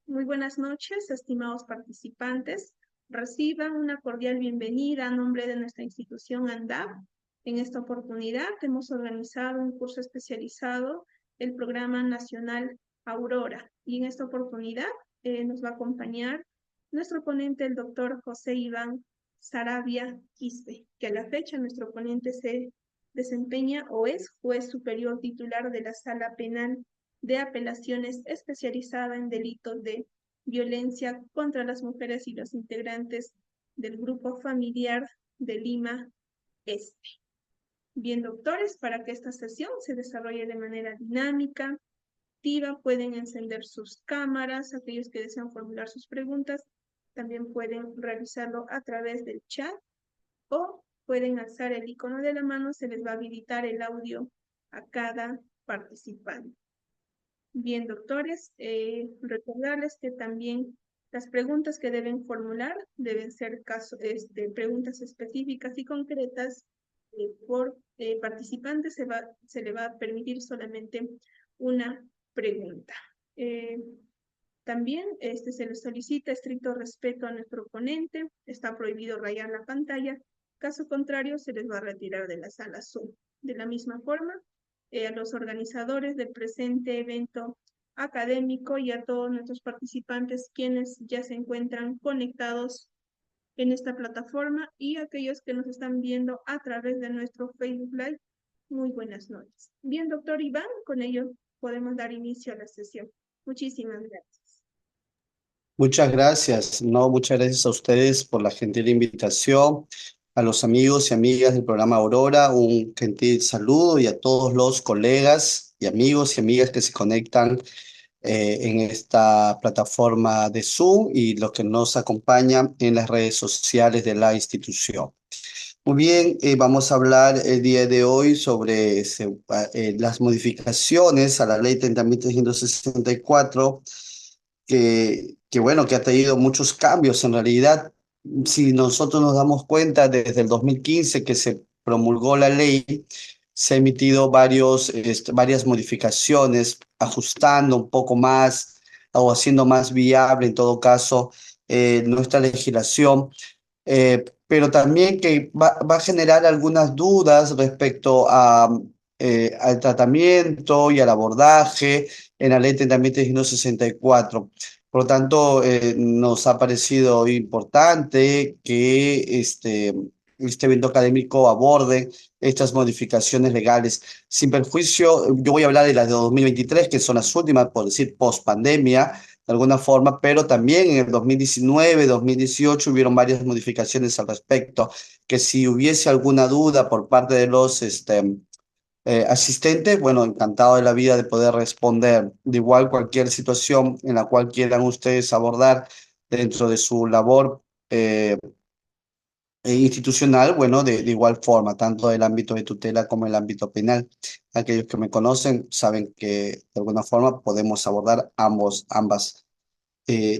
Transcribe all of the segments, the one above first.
Muy buenas noches, estimados participantes. Reciban una cordial bienvenida a nombre de nuestra institución ANDAP. En esta oportunidad hemos organizado un curso especializado, el Programa Nacional Aurora. Y en esta oportunidad nos va a acompañar nuestro ponente, el doctor José Iván Saravia Quispe, que a la fecha nuestro ponente se desempeña o es juez superior titular de la Sala Penal de Apelaciones especializada en delitos de violencia contra las mujeres y los integrantes del grupo familiar de Lima Este. Bien, doctores, para que esta sesión se desarrolle de manera dinámica, activa, pueden encender sus cámaras, aquellos que desean formular sus preguntas, también pueden realizarlo a través del chat o pueden alzar el icono de la mano, se les va a habilitar el audio a cada participante. Bien, doctores, recordarles que también las preguntas que deben formular deben ser preguntas específicas y concretas. Por participante se le va a permitir solamente una pregunta. También se les solicita estricto respeto a nuestro ponente. Está prohibido rayar la pantalla. Caso contrario, se les va a retirar de la sala Zoom. De la misma forma, a los organizadores del presente evento académico y a todos nuestros participantes quienes ya se encuentran conectados en esta plataforma y aquellos que nos están viendo a través de nuestro Facebook Live. Muy buenas noches. Bien, doctor Iván, con ello podemos dar inicio a la sesión. Muchísimas gracias. Muchas gracias, no, muchas gracias a ustedes por la gentil invitación, a los amigos y amigas del programa Aurora, un gentil saludo y a todos los colegas y amigos y amigas que se conectan en esta plataforma de Zoom y los que nos acompañan en las redes sociales de la institución. Muy bien, vamos a hablar el día de hoy sobre las modificaciones a la ley 30.364 que ha tenido muchos cambios en realidad. Si nosotros nos damos cuenta, desde el 2015 que se promulgó la ley, se han emitido varias modificaciones, ajustando un poco más o haciendo más viable, en todo caso, nuestra legislación, pero también que va a generar algunas dudas respecto al tratamiento y al abordaje en la ley 30.364. Por lo tanto, nos ha parecido importante que este evento académico aborde estas modificaciones legales. Sin perjuicio, yo voy a hablar de las de 2023, que son las últimas, por decir, post pandemia, de alguna forma, pero también en el 2019, 2018 hubieron varias modificaciones al respecto, que si hubiese alguna duda por parte de los asistentes, bueno, encantado de la vida de poder responder. De igual, cualquier situación en la cual quieran ustedes abordar dentro de su labor institucional, bueno, de igual forma, tanto del ámbito de tutela como el ámbito penal. Aquellos que me conocen saben que de alguna forma podemos abordar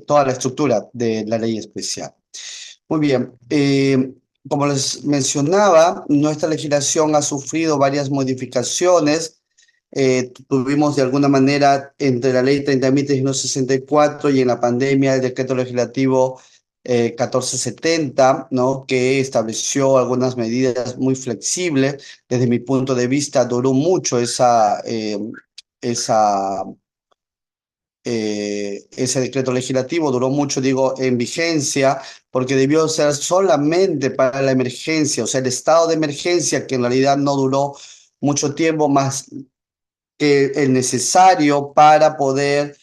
toda la estructura de la ley especial. Muy bien, como les mencionaba, nuestra legislación ha sufrido varias modificaciones. Tuvimos de alguna manera entre la ley 30.364 y en la pandemia el decreto legislativo 1470, ¿no? Que estableció algunas medidas muy flexibles. Desde mi punto de vista, duró mucho esa ese decreto legislativo, duró mucho, digo, en vigencia, porque debió ser solamente para la emergencia, o sea, el estado de emergencia, que en realidad no duró mucho tiempo más que el necesario para poder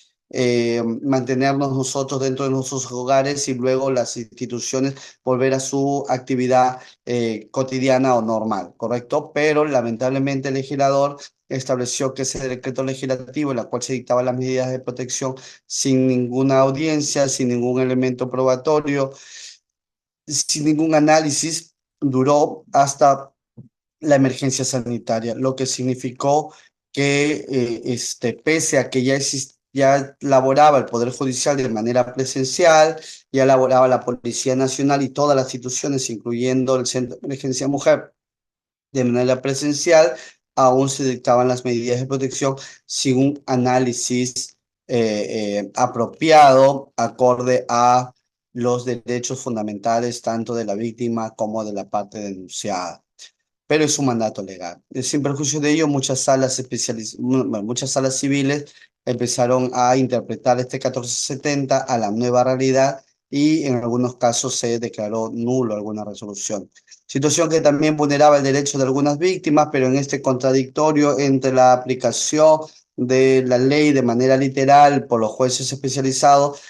mantenernos nosotros dentro de nuestros hogares y luego las instituciones volver a su actividad cotidiana o normal, ¿correcto? Pero lamentablemente el legislador estableció que ese decreto legislativo en el cual se dictaban las medidas de protección sin ninguna audiencia, sin ningún elemento probatorio, sin ningún análisis, duró hasta la emergencia sanitaria, lo que significó que pese a que ya laboraba el Poder Judicial de manera presencial, ya laboraba la Policía Nacional y todas las instituciones, incluyendo el Centro de Emergencia Mujer, de manera presencial, aún se dictaban las medidas de protección sin un análisis apropiado acorde a los derechos fundamentales tanto de la víctima como de la parte denunciada. Pero es un mandato legal. Sin perjuicio de ello, muchas salas civiles empezaron a interpretar este 1470 a la nueva realidad y en algunos casos se declaró nulo alguna resolución. Situación que también vulneraba el derecho de algunas víctimas, pero en este contradictorio entre la aplicación de la ley de manera literal por los jueces especializados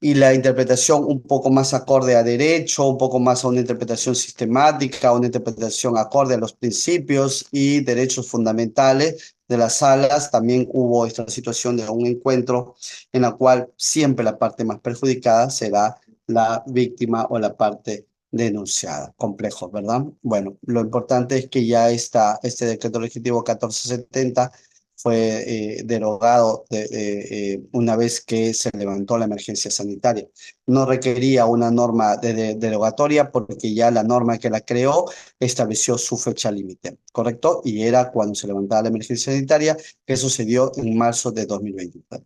y la interpretación un poco más acorde a derecho, un poco más a una interpretación sistemática, una interpretación acorde a los principios y derechos fundamentales de las salas. También hubo esta situación de un encuentro en la cual siempre la parte más perjudicada será la víctima o la parte denunciada. Complejo, ¿verdad? Bueno, lo importante es que ya este decreto legislativo 1470 fue derogado una vez que se levantó la emergencia sanitaria. No requería una norma derogatoria porque ya la norma que la creó estableció su fecha límite, ¿correcto? Y era cuando se levantaba la emergencia sanitaria, que sucedió en marzo de 2023.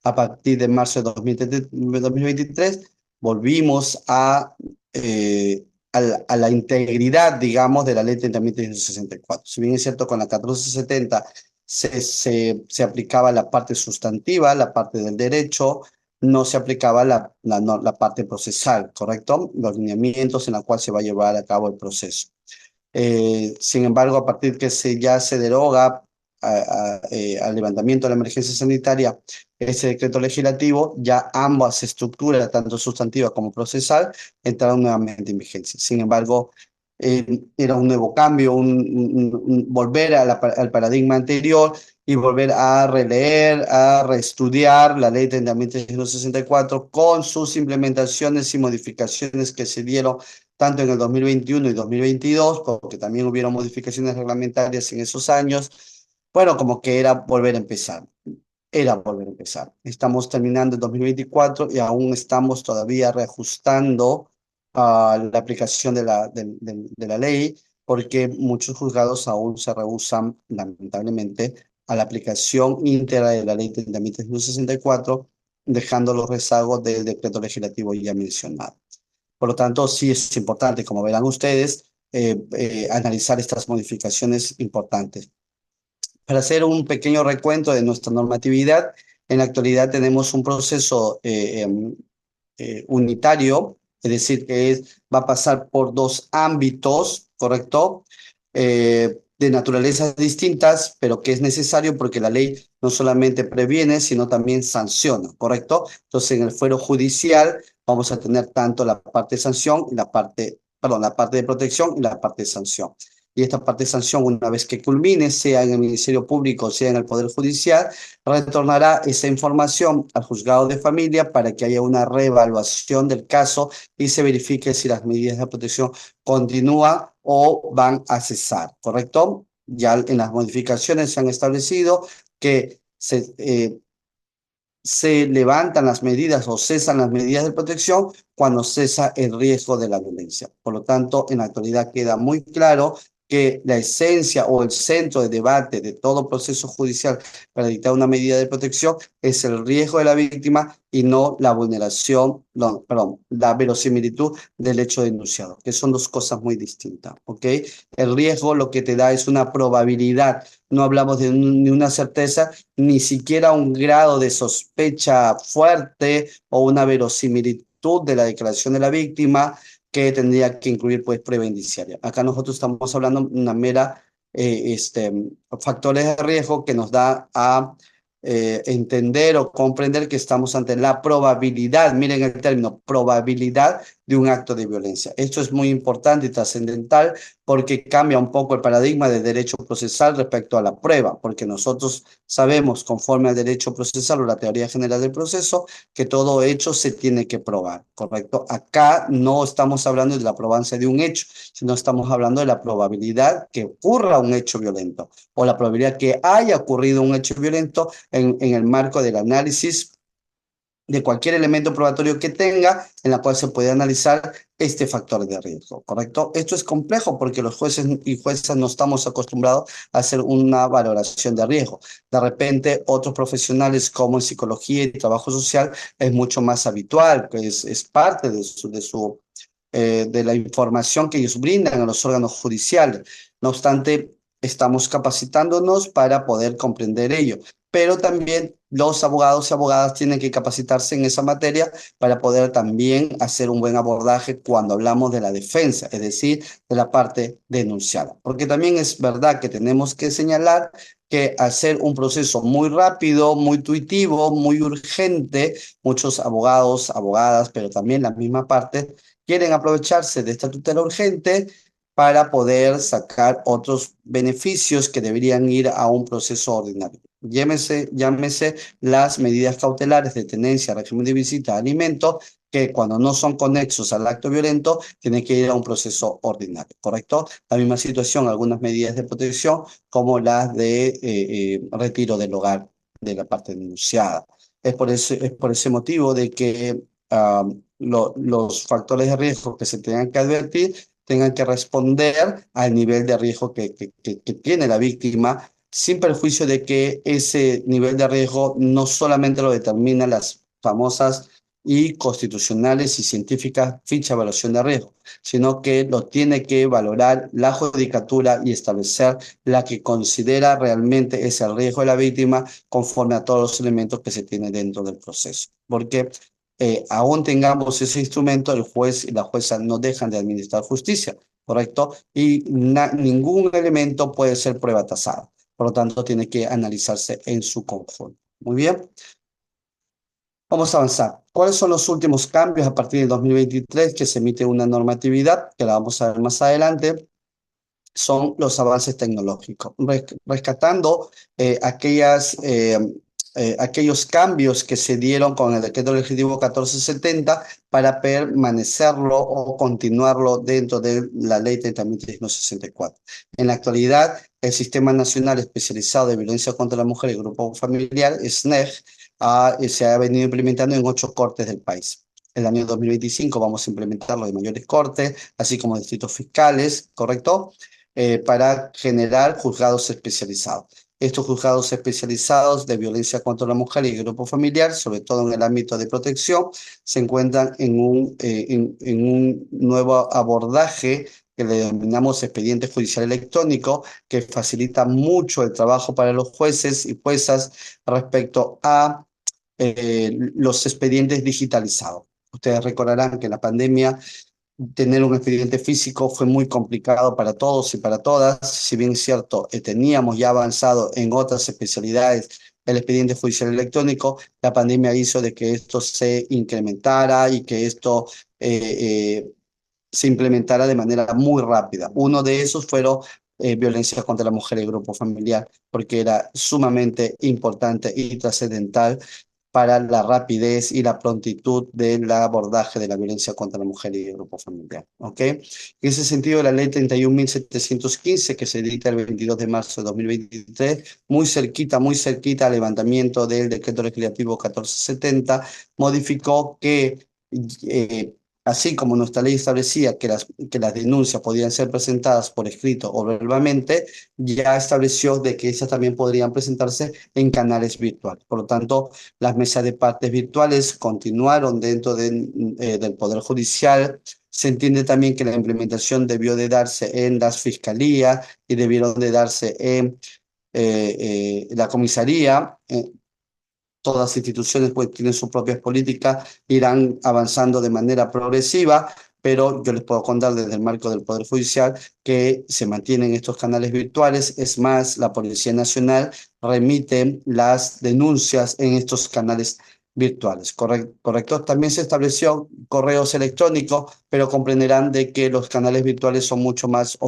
A partir de marzo de 2023 volvimos a la integridad, digamos, de la ley 30.364. Si bien es cierto, con la 1470 se aplicaba la parte sustantiva, la parte del derecho, no se aplicaba la parte procesal, ¿correcto? Los lineamientos en la cual se va a llevar a cabo el proceso. Sin embargo, a partir que ya se deroga al levantamiento de la emergencia sanitaria ese decreto legislativo, ya ambas estructuras, tanto sustantiva como procesal, entraron nuevamente en vigencia. Sin embargo, era un nuevo cambio, volver al paradigma anterior y volver a releer, a reestudiar la ley 30.364 con sus implementaciones y modificaciones que se dieron tanto en el 2021 y 2022, porque también hubieron modificaciones reglamentarias en esos años. Bueno, como que era volver a empezar. Era volver a empezar. Estamos terminando el 2024 y aún estamos todavía reajustando la aplicación de la ley, porque muchos juzgados aún se rehúsan, lamentablemente, a la aplicación íntegra de la ley 30.364, dejando los rezagos del decreto legislativo ya mencionado. Por lo tanto, sí es importante, como verán ustedes, analizar estas modificaciones importantes. Para hacer un pequeño recuento de nuestra normatividad, en la actualidad tenemos un proceso unitario, es decir, va a pasar por dos ámbitos, ¿correcto? De naturalezas distintas, pero que es necesario porque la ley no solamente previene, sino también sanciona, ¿correcto? Entonces, en el fuero judicial vamos a tener tanto la parte de sanción y la parte de protección y la parte de sanción. Y esta parte de sanción, una vez que culmine, sea en el Ministerio Público, sea en el Poder Judicial, retornará esa información al juzgado de familia para que haya una reevaluación del caso y se verifique si las medidas de protección continúan o van a cesar, ¿correcto? Ya en las modificaciones se han establecido que se levantan las medidas o cesan las medidas de protección cuando cesa el riesgo de la violencia. Por lo tanto, en la actualidad queda muy claro que la esencia o el centro de debate de todo proceso judicial para dictar una medida de protección es el riesgo de la víctima y no la vulneración, no, perdón, la verosimilitud del hecho denunciado, que son dos cosas muy distintas, ¿ok? El riesgo lo que te da es una probabilidad, no hablamos de ni una certeza, ni siquiera un grado de sospecha fuerte o una verosimilitud de la declaración de la víctima que tendría que incluir pues prueba indiciaria. Acá nosotros estamos hablando de una mera factores de riesgo que nos da a entender o comprender que estamos ante la probabilidad, miren el término, probabilidad de un acto de violencia. Esto es muy importante y trascendental porque cambia un poco el paradigma del derecho procesal respecto a la prueba, porque nosotros sabemos, conforme al derecho procesal o la teoría general del proceso, que todo hecho se tiene que probar, ¿correcto? Acá no estamos hablando de la probancia de un hecho, sino estamos hablando de la probabilidad que ocurra un hecho violento o la probabilidad que haya ocurrido un hecho violento en el marco del análisis de cualquier elemento probatorio que tenga, en la cual se puede analizar este factor de riesgo, ¿correcto? Esto es complejo porque los jueces y juezas no estamos acostumbrados a hacer una valoración de riesgo. De repente, otros profesionales como en psicología y trabajo social es mucho más habitual, que es parte de la información que ellos brindan a los órganos judiciales. No obstante, estamos capacitándonos para poder comprender ello, pero también los abogados y abogadas tienen que capacitarse en esa materia para poder también hacer un buen abordaje cuando hablamos de la defensa, es decir, de la parte denunciada. Porque también es verdad que tenemos que señalar que hacer un proceso muy rápido, muy intuitivo, muy urgente, muchos abogados, abogadas, pero también la misma parte, quieren aprovecharse de esta tutela urgente para poder sacar otros beneficios que deberían ir a un proceso ordinario. Llámese las medidas cautelares de tenencia, régimen de visita, alimento, que cuando no son conexos al acto violento, tienen que ir a un proceso ordinario, ¿correcto? La misma situación, algunas medidas de protección, como las de retiro del hogar de la parte denunciada. Es por ese motivo de que los factores de riesgo que se tengan que advertir tengan que responder al nivel de riesgo que tiene la víctima, sin perjuicio de que ese nivel de riesgo no solamente lo determinan las famosas y constitucionales y científicas ficha de evaluación de riesgo, sino que lo tiene que valorar la judicatura y establecer la que considera realmente es el riesgo de la víctima conforme a todos los elementos que se tienen dentro del proceso. Porque aún tengamos ese instrumento, el juez y la jueza no dejan de administrar justicia, ¿correcto? Y ningún elemento puede ser prueba tasada. Por lo tanto, tiene que analizarse en su conjunto. Muy bien, vamos a avanzar. ¿Cuáles son los últimos cambios a partir del 2023 que se emite una normatividad, que la vamos a ver más adelante? Son los avances tecnológicos, rescatando aquellos cambios que se dieron con el decreto legislativo 1470 para permanecerlo o continuarlo dentro de la ley 30.364. En la actualidad, el Sistema Nacional Especializado de Violencia contra la Mujer y Grupo Familiar, SNEG, se ha venido implementando en 8 cortes del país. El año 2025 vamos a implementarlo de mayores cortes, así como distritos fiscales, ¿correcto? Para generar juzgados especializados. Estos juzgados especializados de violencia contra la mujer y grupo familiar, sobre todo en el ámbito de protección, se encuentran en un nuevo abordaje que le denominamos expediente judicial electrónico, que facilita mucho el trabajo para los jueces y juezas respecto a los expedientes digitalizados. Ustedes recordarán que en la pandemia tener un expediente físico fue muy complicado para todos y para todas. Si bien es cierto, teníamos ya avanzado en otras especialidades el expediente judicial electrónico, la pandemia hizo de que esto se incrementara y que esto se implementara de manera muy rápida. Uno de esos fueron violencia contra la mujer y el grupo familiar, porque era sumamente importante y trascendental para la rapidez y la prontitud del abordaje de la violencia contra la mujer y el grupo familiar. ¿Ok? En ese sentido, la ley 31.715, que se dicta el 22 de marzo de 2023, muy cerquita al levantamiento del decreto legislativo 1470, modificó que así como nuestra ley establecía que las denuncias podían ser presentadas por escrito o verbalmente, ya estableció de que esas también podrían presentarse en canales virtuales. Por lo tanto, las mesas de partes virtuales continuaron dentro del Poder Judicial. Se entiende también que la implementación debió de darse en las fiscalías y debieron de darse en la comisaría. Todas las instituciones pues tienen sus propias políticas, irán avanzando de manera progresiva, pero yo les puedo contar desde el marco del Poder Judicial que se mantienen estos canales virtuales. Es más, la Policía Nacional remite las denuncias en estos canales virtuales, ¿correcto? También se estableció correos electrónicos pero comprenderán de que los canales virtuales son mucho más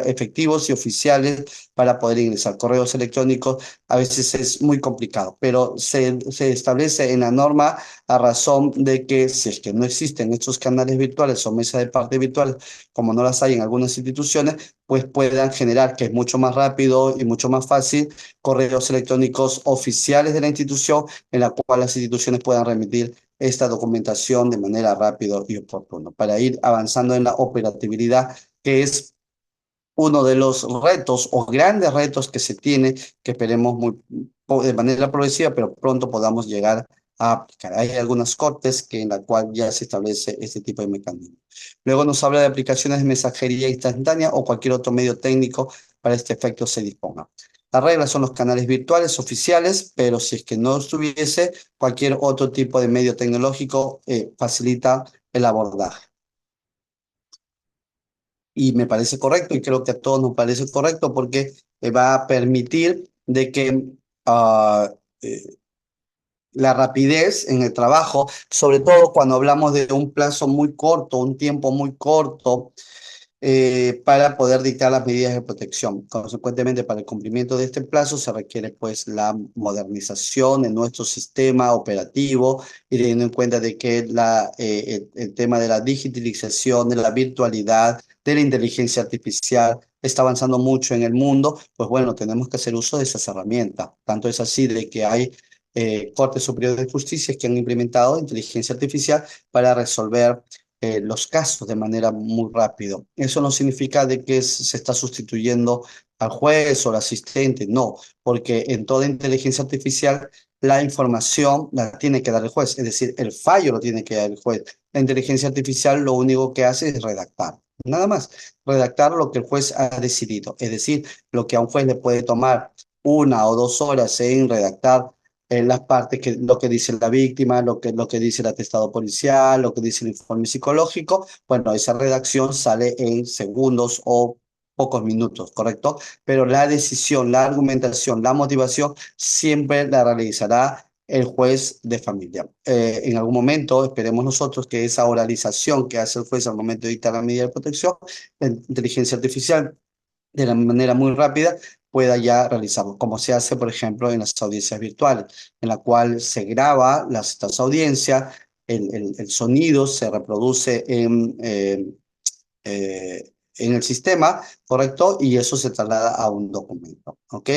efectivos y oficiales para poder ingresar. Correos electrónicos a veces es muy complicado, pero se establece en la norma a razón de que si es que no existen estos canales virtuales o mesas de parte virtuales, como no las hay en algunas instituciones, pues puedan generar, que es mucho más rápido y mucho más fácil, correos electrónicos oficiales de la institución en la cual las instituciones puedan remitir esta documentación de manera rápida y oportuna para ir avanzando en la operatividad, que es uno de los retos o grandes retos que se tiene, que esperemos de manera progresiva, pero pronto podamos llegar a aplicar. Hay algunas cortes que en la cual ya se establece este tipo de mecanismo. Luego nos habla de aplicaciones de mensajería instantánea o cualquier otro medio técnico para este efecto se disponga. Las reglas son los canales virtuales oficiales, pero si es que no estuviese, cualquier otro tipo de medio tecnológico facilita el abordaje. Y me parece correcto y creo que a todos nos parece correcto porque va a permitir de que ah, eh, la rapidez en el trabajo, sobre todo cuando hablamos de un plazo muy corto, un tiempo muy corto, para poder dictar las medidas de protección. Consecuentemente, para el cumplimiento de este plazo se requiere pues la modernización de nuestro sistema operativo y teniendo en cuenta de que el tema de la digitalización, de la virtualidad, de la inteligencia artificial está avanzando mucho en el mundo, pues bueno, tenemos que hacer uso de esas herramientas. Tanto es así de que hay Cortes Superiores de Justicia que han implementado inteligencia artificial para resolver los casos de manera muy rápido. Eso no significa de que se está sustituyendo al juez o al asistente, no, porque en toda inteligencia artificial la información la tiene que dar el juez, es decir, el fallo lo tiene que dar el juez. La inteligencia artificial lo único que hace es redactar. Nada más, redactar lo que el juez ha decidido, es decir, lo que a un juez le puede tomar 1 o 2 horas en redactar las partes, lo que dice la víctima, lo que dice el atestado policial, lo que dice el informe psicológico, bueno, esa redacción sale en segundos o pocos minutos, ¿correcto? Pero la decisión, la argumentación, la motivación siempre la realizará el juez de familia. En algún momento, esperemos nosotros que esa oralización que hace el juez al momento de dictar la medida de protección, la inteligencia artificial de la manera muy rápida pueda ya realizarlo, como se hace, por ejemplo, en las audiencias virtuales, en la cual se graba estas audiencias, el sonido se reproduce en el sistema, ¿correcto? Y eso se traslada a un documento, ¿ok?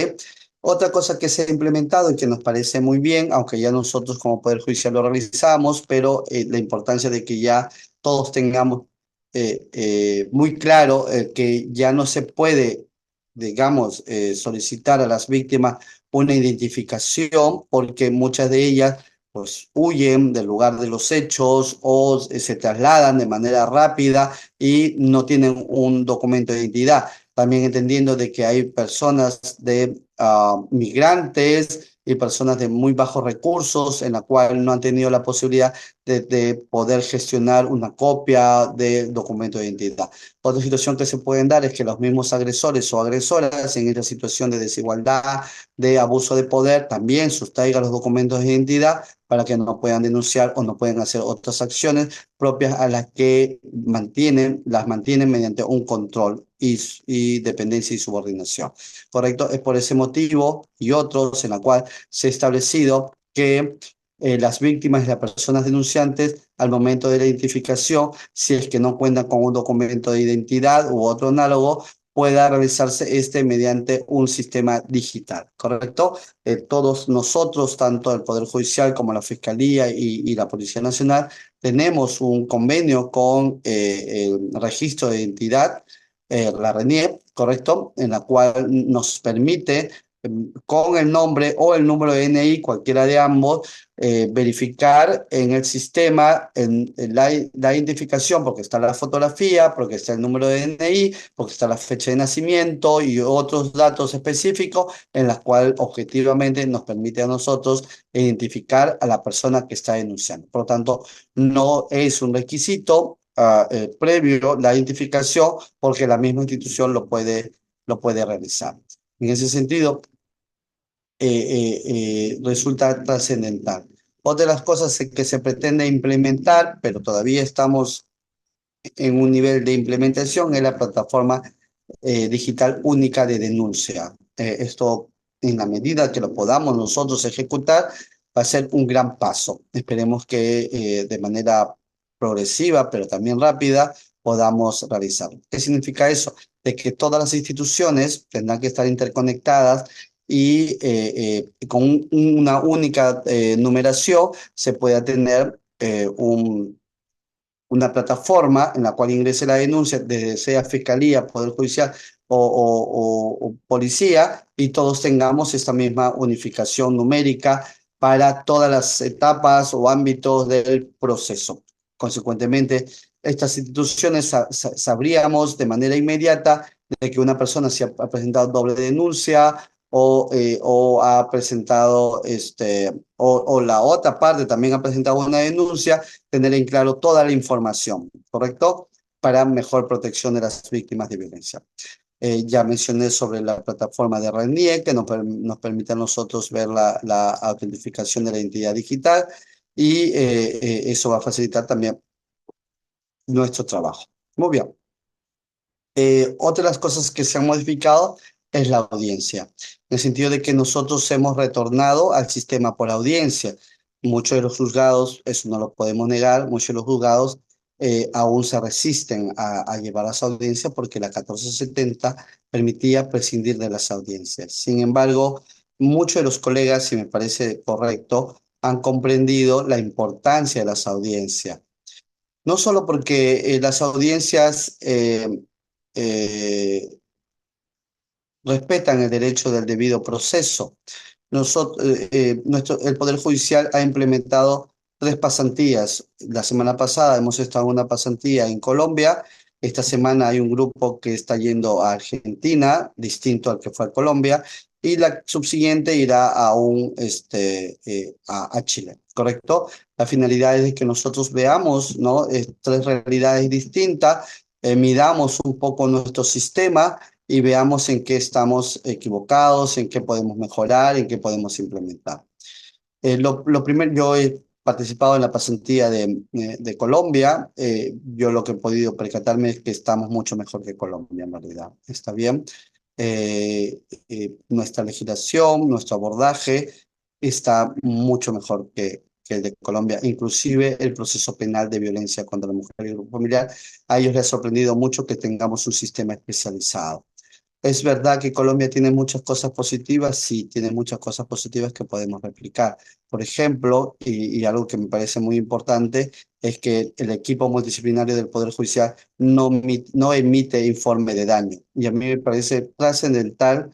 Otra cosa que se ha implementado y que nos parece muy bien, aunque ya nosotros como Poder Judicial lo realizamos, pero la importancia de que ya todos tengamos muy claro que ya no se puede, digamos, solicitar a las víctimas una identificación porque muchas de ellas pues huyen del lugar de los hechos o se trasladan de manera rápida y no tienen un documento de identidad. También entendiendo de que hay personas de migrantes y personas de muy bajos recursos en la cual no han tenido la posibilidad de poder gestionar una copia del documento de identidad. Otra situación que se pueden dar es que los mismos agresores o agresoras en esta situación de desigualdad, de abuso de poder, también sustraigan los documentos de identidad para que no puedan denunciar o no puedan hacer otras acciones propias a las que las mantienen mediante un control y dependencia y subordinación. ¿Correcto? Es por ese motivo y otros en la cual se ha establecido que las víctimas y las personas denunciantes al momento de la identificación, si es que no cuentan con un documento de identidad u otro análogo, pueda realizarse mediante un sistema digital, ¿correcto? Todos nosotros, tanto el Poder Judicial como la Fiscalía y la Policía Nacional, tenemos un convenio con el Registro de Identidad, la RENIEC, ¿correcto? En la cual nos permite con el nombre o el número de DNI, cualquiera de ambos, verificar en el sistema la identificación, porque está la fotografía, porque está el número de DNI, porque está la fecha de nacimiento y otros datos específicos en las cuales objetivamente nos permite a nosotros identificar a la persona que está denunciando. Por lo tanto, no es un requisito previo la identificación porque la misma institución lo puede realizar. En ese sentido, resulta trascendental. Otra de las cosas que se pretende implementar, pero todavía estamos en un nivel de implementación es la plataforma digital única de denuncia. Esto, en la medida que lo podamos nosotros ejecutar, va a ser un gran paso. Esperemos que de manera progresiva, pero también rápida, podamos realizarlo. ¿Qué significa eso? De que todas las instituciones tendrán que estar interconectadas y con una única numeración se pueda tener una plataforma en la cual ingrese la denuncia, desde sea Fiscalía, Poder Judicial o Policía, y todos tengamos esta misma unificación numérica para todas las etapas o ámbitos del proceso. Consecuentemente, estas instituciones sabríamos de manera inmediata de que una persona se ha presentado doble denuncia o ha presentado, o la otra parte también ha presentado una denuncia, tener en claro toda la información, ¿correcto? Para mejor protección de las víctimas de violencia. Ya mencioné sobre la plataforma de RENIEC, que nos permite a nosotros ver la autentificación de la identidad digital y eso va a facilitar también nuestro trabajo. Muy bien. Otra de las cosas que se han modificado es la audiencia, en el sentido de que nosotros hemos retornado al sistema por audiencia. Muchos de los juzgados, eso no lo podemos negar, muchos de los juzgados aún se resisten a llevar las audiencias porque la 1470 permitía prescindir de las audiencias. Sin embargo, muchos de los colegas, si me parece correcto, han comprendido la importancia de las audiencias. No solo porque las audiencias eh, respetan el derecho del debido proceso. El Poder Judicial ha implementado 3 pasantías. La semana pasada hemos estado en una pasantía en Colombia. Esta semana hay un grupo que está yendo a Argentina, distinto al que fue a Colombia, y la subsiguiente irá a Chile, ¿correcto? La finalidad es de que nosotros veamos, ¿no? 3 realidades distintas, midamos un poco nuestro sistema y veamos en qué estamos equivocados, en qué podemos mejorar, en qué podemos implementar. Lo primero, yo he participado en la pasantía de Colombia. Yo lo que he podido percatarme es que estamos mucho mejor que Colombia, en realidad. Está bien. Nuestra legislación, nuestro abordaje está mucho mejor que el de Colombia. Inclusive el proceso penal de violencia contra la mujer y el grupo familiar, a ellos les ha sorprendido mucho que tengamos un sistema especializado. Es verdad que Colombia tiene muchas cosas positivas, sí, tiene muchas cosas positivas que podemos replicar. Por ejemplo, y algo que me parece muy importante, es que el equipo multidisciplinario del Poder Judicial no emite informe de daño. Y a mí me parece trascendental,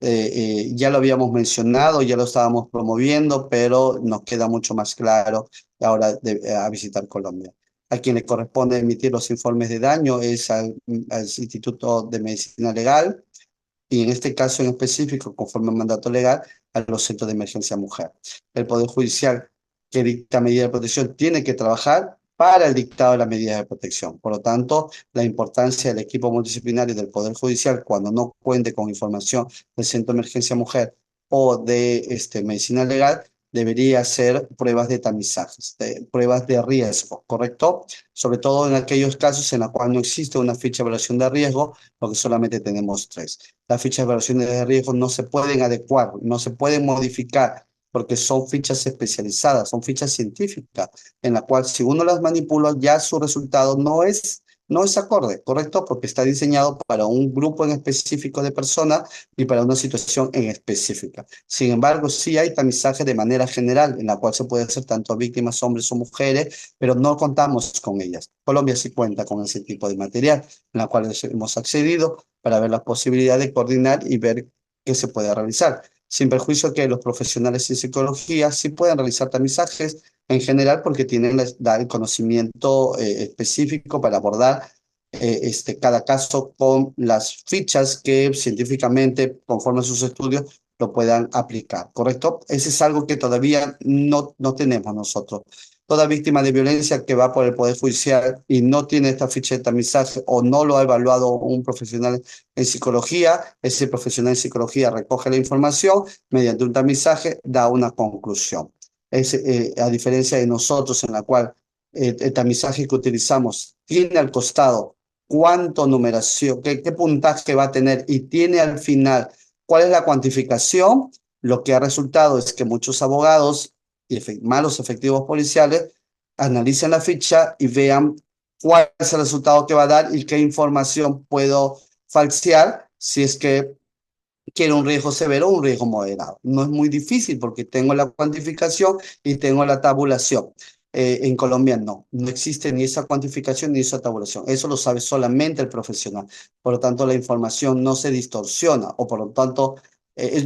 ya lo habíamos mencionado, ya lo estábamos promoviendo, pero nos queda mucho más claro ahora a visitar Colombia. A quien le corresponde emitir los informes de daño es al Instituto de Medicina Legal, y en este caso en específico, conforme al mandato legal, a los centros de emergencia mujer. El Poder Judicial que dicta medidas de protección tiene que trabajar para el dictado de las medidas de protección. Por lo tanto, la importancia del equipo multidisciplinario del Poder Judicial, cuando no cuente con información del Centro de Emergencia Mujer o de medicina legal, debería ser pruebas de tamizajes, pruebas de riesgo, ¿correcto? Sobre todo en aquellos casos en los cuales no existe una ficha de evaluación de riesgo, porque solamente tenemos 3. Las fichas de evaluación de riesgo no se pueden adecuar, no se pueden modificar, porque son fichas especializadas, son fichas científicas, en la cual si uno las manipula, ya su resultado no es acorde, ¿correcto? Porque está diseñado para un grupo en específico de personas y para una situación en específica. Sin embargo, sí hay tamizaje de manera general, en la cual se puede hacer tanto a víctimas, hombres o mujeres, pero no contamos con ellas. Colombia sí cuenta con ese tipo de material, en la cual hemos accedido para ver la posibilidad de coordinar y ver qué se puede realizar. Sin perjuicio que los profesionales en psicología sí pueden realizar tamizajes en general porque tienen el conocimiento específico para abordar cada caso con las fichas que científicamente, conforme a sus estudios, lo puedan aplicar, ¿correcto? Ese es algo que todavía no tenemos nosotros. Toda víctima de violencia que va por el Poder Judicial y no tiene esta ficha de tamizaje o no lo ha evaluado un profesional en psicología, ese profesional en psicología recoge la información, mediante un tamizaje da una conclusión. A diferencia de nosotros, en la cual el tamizaje que utilizamos tiene al costado cuánto numeración, qué puntaje va a tener y tiene al final cuál es la cuantificación, lo que ha resultado es que muchos abogados y malos efectivos policiales analicen la ficha y vean cuál es el resultado que va a dar y qué información puedo falsear si es que quiero un riesgo severo o un riesgo moderado. No es muy difícil porque tengo la cuantificación y tengo la tabulación. En Colombia no existe ni esa cuantificación ni esa tabulación. Eso lo sabe solamente el profesional. Por lo tanto, la información no se distorsiona o por lo tanto,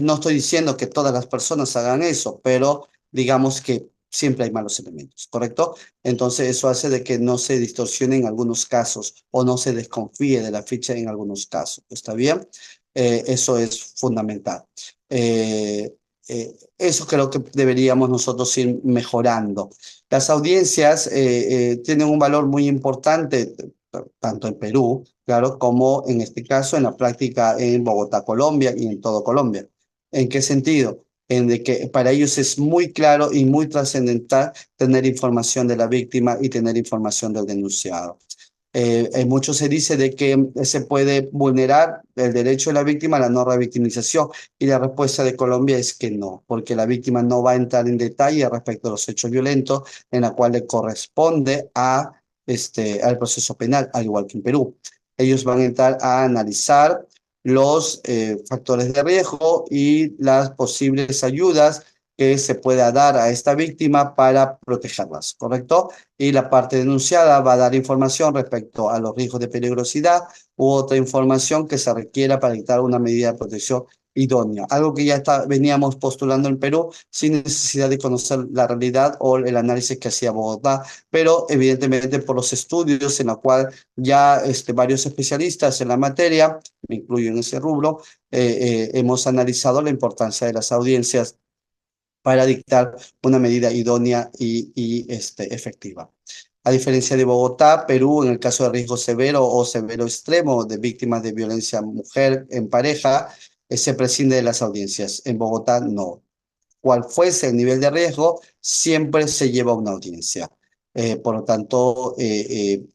no estoy diciendo que todas las personas hagan eso, pero digamos que siempre hay malos elementos, ¿correcto? Entonces, eso hace de que no se distorsione en algunos casos o no se desconfíe de la ficha en algunos casos. ¿Está bien? Eso es fundamental. Eso creo que deberíamos nosotros ir mejorando. Las audiencias tienen un valor muy importante, tanto en Perú, claro, como en este caso en la práctica en Bogotá, Colombia y en todo Colombia. ¿En qué sentido? En de que para ellos es muy claro y muy trascendental tener información de la víctima y tener información del denunciado. Mucho se dice de que se puede vulnerar el derecho de la víctima a la no revictimización y la respuesta de Colombia es que no, porque la víctima no va a entrar en detalle respecto a los hechos violentos en la cual le corresponde al proceso penal, al igual que en Perú. Ellos van a entrar a analizar los factores de riesgo y las posibles ayudas que se pueda dar a esta víctima para protegerlas, ¿correcto? Y la parte denunciada va a dar información respecto a los riesgos de peligrosidad u otra información que se requiera para dictar una medida de protección idónea. Algo que ya veníamos postulando en Perú sin necesidad de conocer la realidad o el análisis que hacía Bogotá, pero evidentemente por los estudios en la cual ya varios especialistas en la materia, me incluyo en ese rubro, hemos analizado la importancia de las audiencias para dictar una medida idónea y efectiva. A diferencia de Bogotá, Perú, en el caso de riesgo severo o severo extremo de víctimas de violencia mujer en pareja, se prescinde de las audiencias. En Bogotá, no. Cual fuese el nivel de riesgo, siempre se lleva una audiencia. Por lo tanto, hay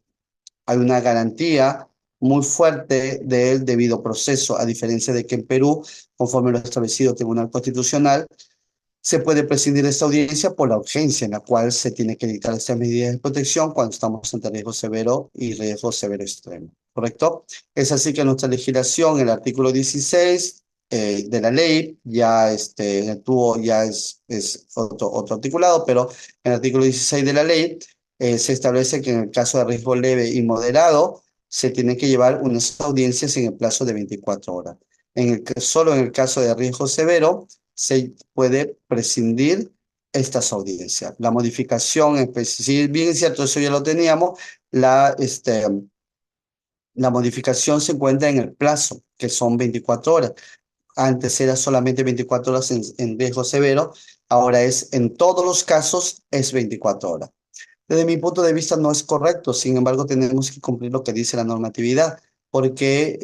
una garantía muy fuerte del debido proceso, a diferencia de que en Perú, conforme lo ha establecido el Tribunal Constitucional, se puede prescindir de esta audiencia por la urgencia en la cual se tiene que dictar estas medidas de protección cuando estamos ante riesgo severo y riesgo severo extremo, ¿correcto? Es así que nuestra legislación, el artículo 16 de la ley, ya en el tubo ya es otro articulado, pero en el artículo 16 de la ley se establece que en el caso de riesgo leve y moderado se tiene que llevar unas audiencias en el plazo de 24 horas. Solo en el caso de riesgo severo se puede prescindir estas audiencias. La modificación, si bien es cierto, eso ya lo teníamos, la modificación se encuentra en el plazo, que son 24 horas. Antes era solamente 24 horas en riesgo severo, ahora es en todos los casos es 24 horas. Desde mi punto de vista no es correcto, sin embargo tenemos que cumplir lo que dice la normatividad, porque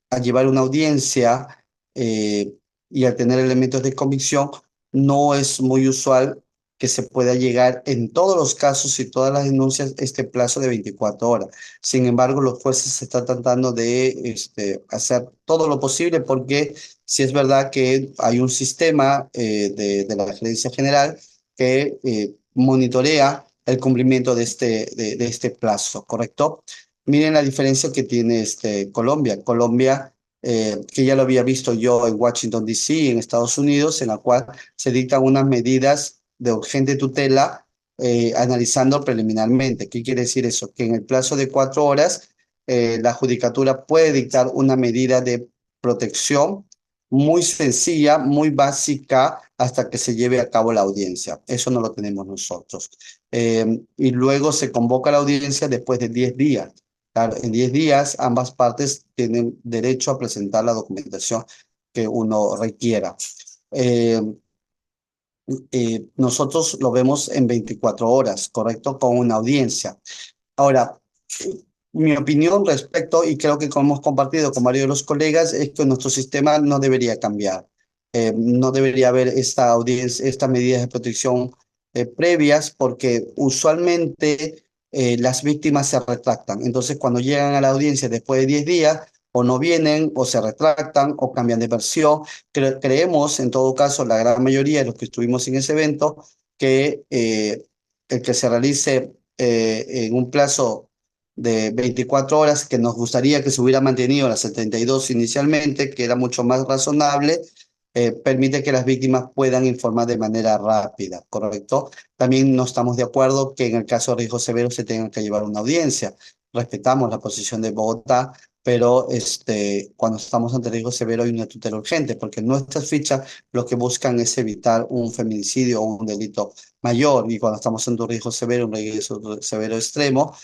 al llevar una audiencia eh, y al tener elementos de convicción, no es muy usual que se pueda llegar en todos los casos y todas las denuncias este plazo de 24 horas. Sin embargo, los jueces están tratando de hacer todo lo posible porque si es verdad que hay un sistema de la Gerencia General que monitorea el cumplimiento de este plazo, ¿correcto? Miren la diferencia que tiene Colombia. Colombia, que ya lo había visto yo en Washington, D.C., en Estados Unidos, en la cual se dictan unas medidas de urgente tutela analizando preliminarmente. ¿Qué quiere decir eso? Que en el plazo de 4 horas, la judicatura puede dictar una medida de protección muy sencilla, muy básica, hasta que se lleve a cabo la audiencia. Eso no lo tenemos nosotros. Y luego se convoca la audiencia después de 10 días. Claro, en 10 días ambas partes tienen derecho a presentar la documentación que uno requiera. Eh, Nosotros lo vemos en 24 horas, ¿correcto? Con una audiencia. Ahora, mi opinión respecto, y creo que como hemos compartido con varios de los colegas, es que nuestro sistema no debería cambiar. No debería haber esta audiencia, estas medidas de protección previas porque usualmente las víctimas se retractan. Entonces, cuando llegan a la audiencia después de 10 días, o no vienen, o se retractan, o cambian de versión. Creemos, en todo caso, la gran mayoría de los que estuvimos en ese evento, que el que se realice en un plazo de 24 horas, que nos gustaría que se hubiera mantenido a las 72 inicialmente, que era mucho más razonable, permite que las víctimas puedan informar de manera rápida, ¿correcto? También no estamos de acuerdo que en el caso de riesgo severo se tenga que llevar una audiencia. Respetamos la posición de Bogotá, pero cuando estamos ante riesgo severo hay una tutela urgente, porque nuestras fichas lo que buscan es evitar un feminicidio o un delito mayor, y cuando estamos ante un riesgo severo, un riesgo severo extremo,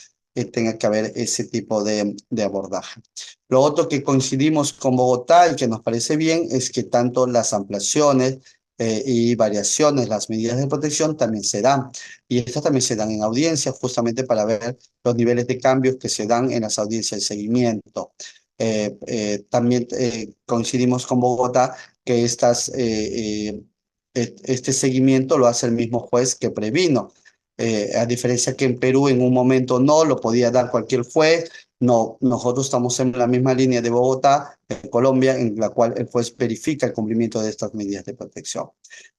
tenga que haber ese tipo de abordaje. Lo otro que coincidimos con Bogotá y que nos parece bien es que tanto las ampliaciones y variaciones, las medidas de protección también se dan. Y estas también se dan en audiencia justamente para ver los niveles de cambios que se dan en las audiencias de seguimiento. También coincidimos con Bogotá que este seguimiento lo hace el mismo juez que previno. A diferencia que en Perú en un momento no lo podía dar cualquier juez, no, nosotros estamos en la misma línea de Bogotá, en Colombia, en la cual el juez verifica el cumplimiento de estas medidas de protección.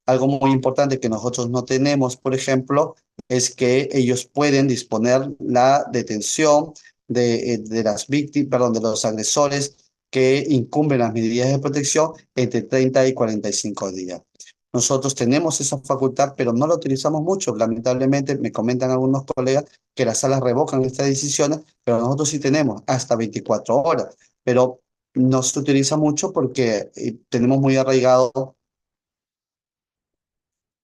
Algo muy importante que nosotros no tenemos, por ejemplo, es que ellos pueden disponer la detención de las víctimas, perdón, de los agresores que incumplen las medidas de protección entre 30 y 45 días. Nosotros tenemos esa facultad, pero no la utilizamos mucho. Lamentablemente, me comentan algunos colegas que las salas revocan estas decisiones, pero nosotros sí tenemos hasta 24 horas. Pero no se utiliza mucho porque tenemos muy arraigado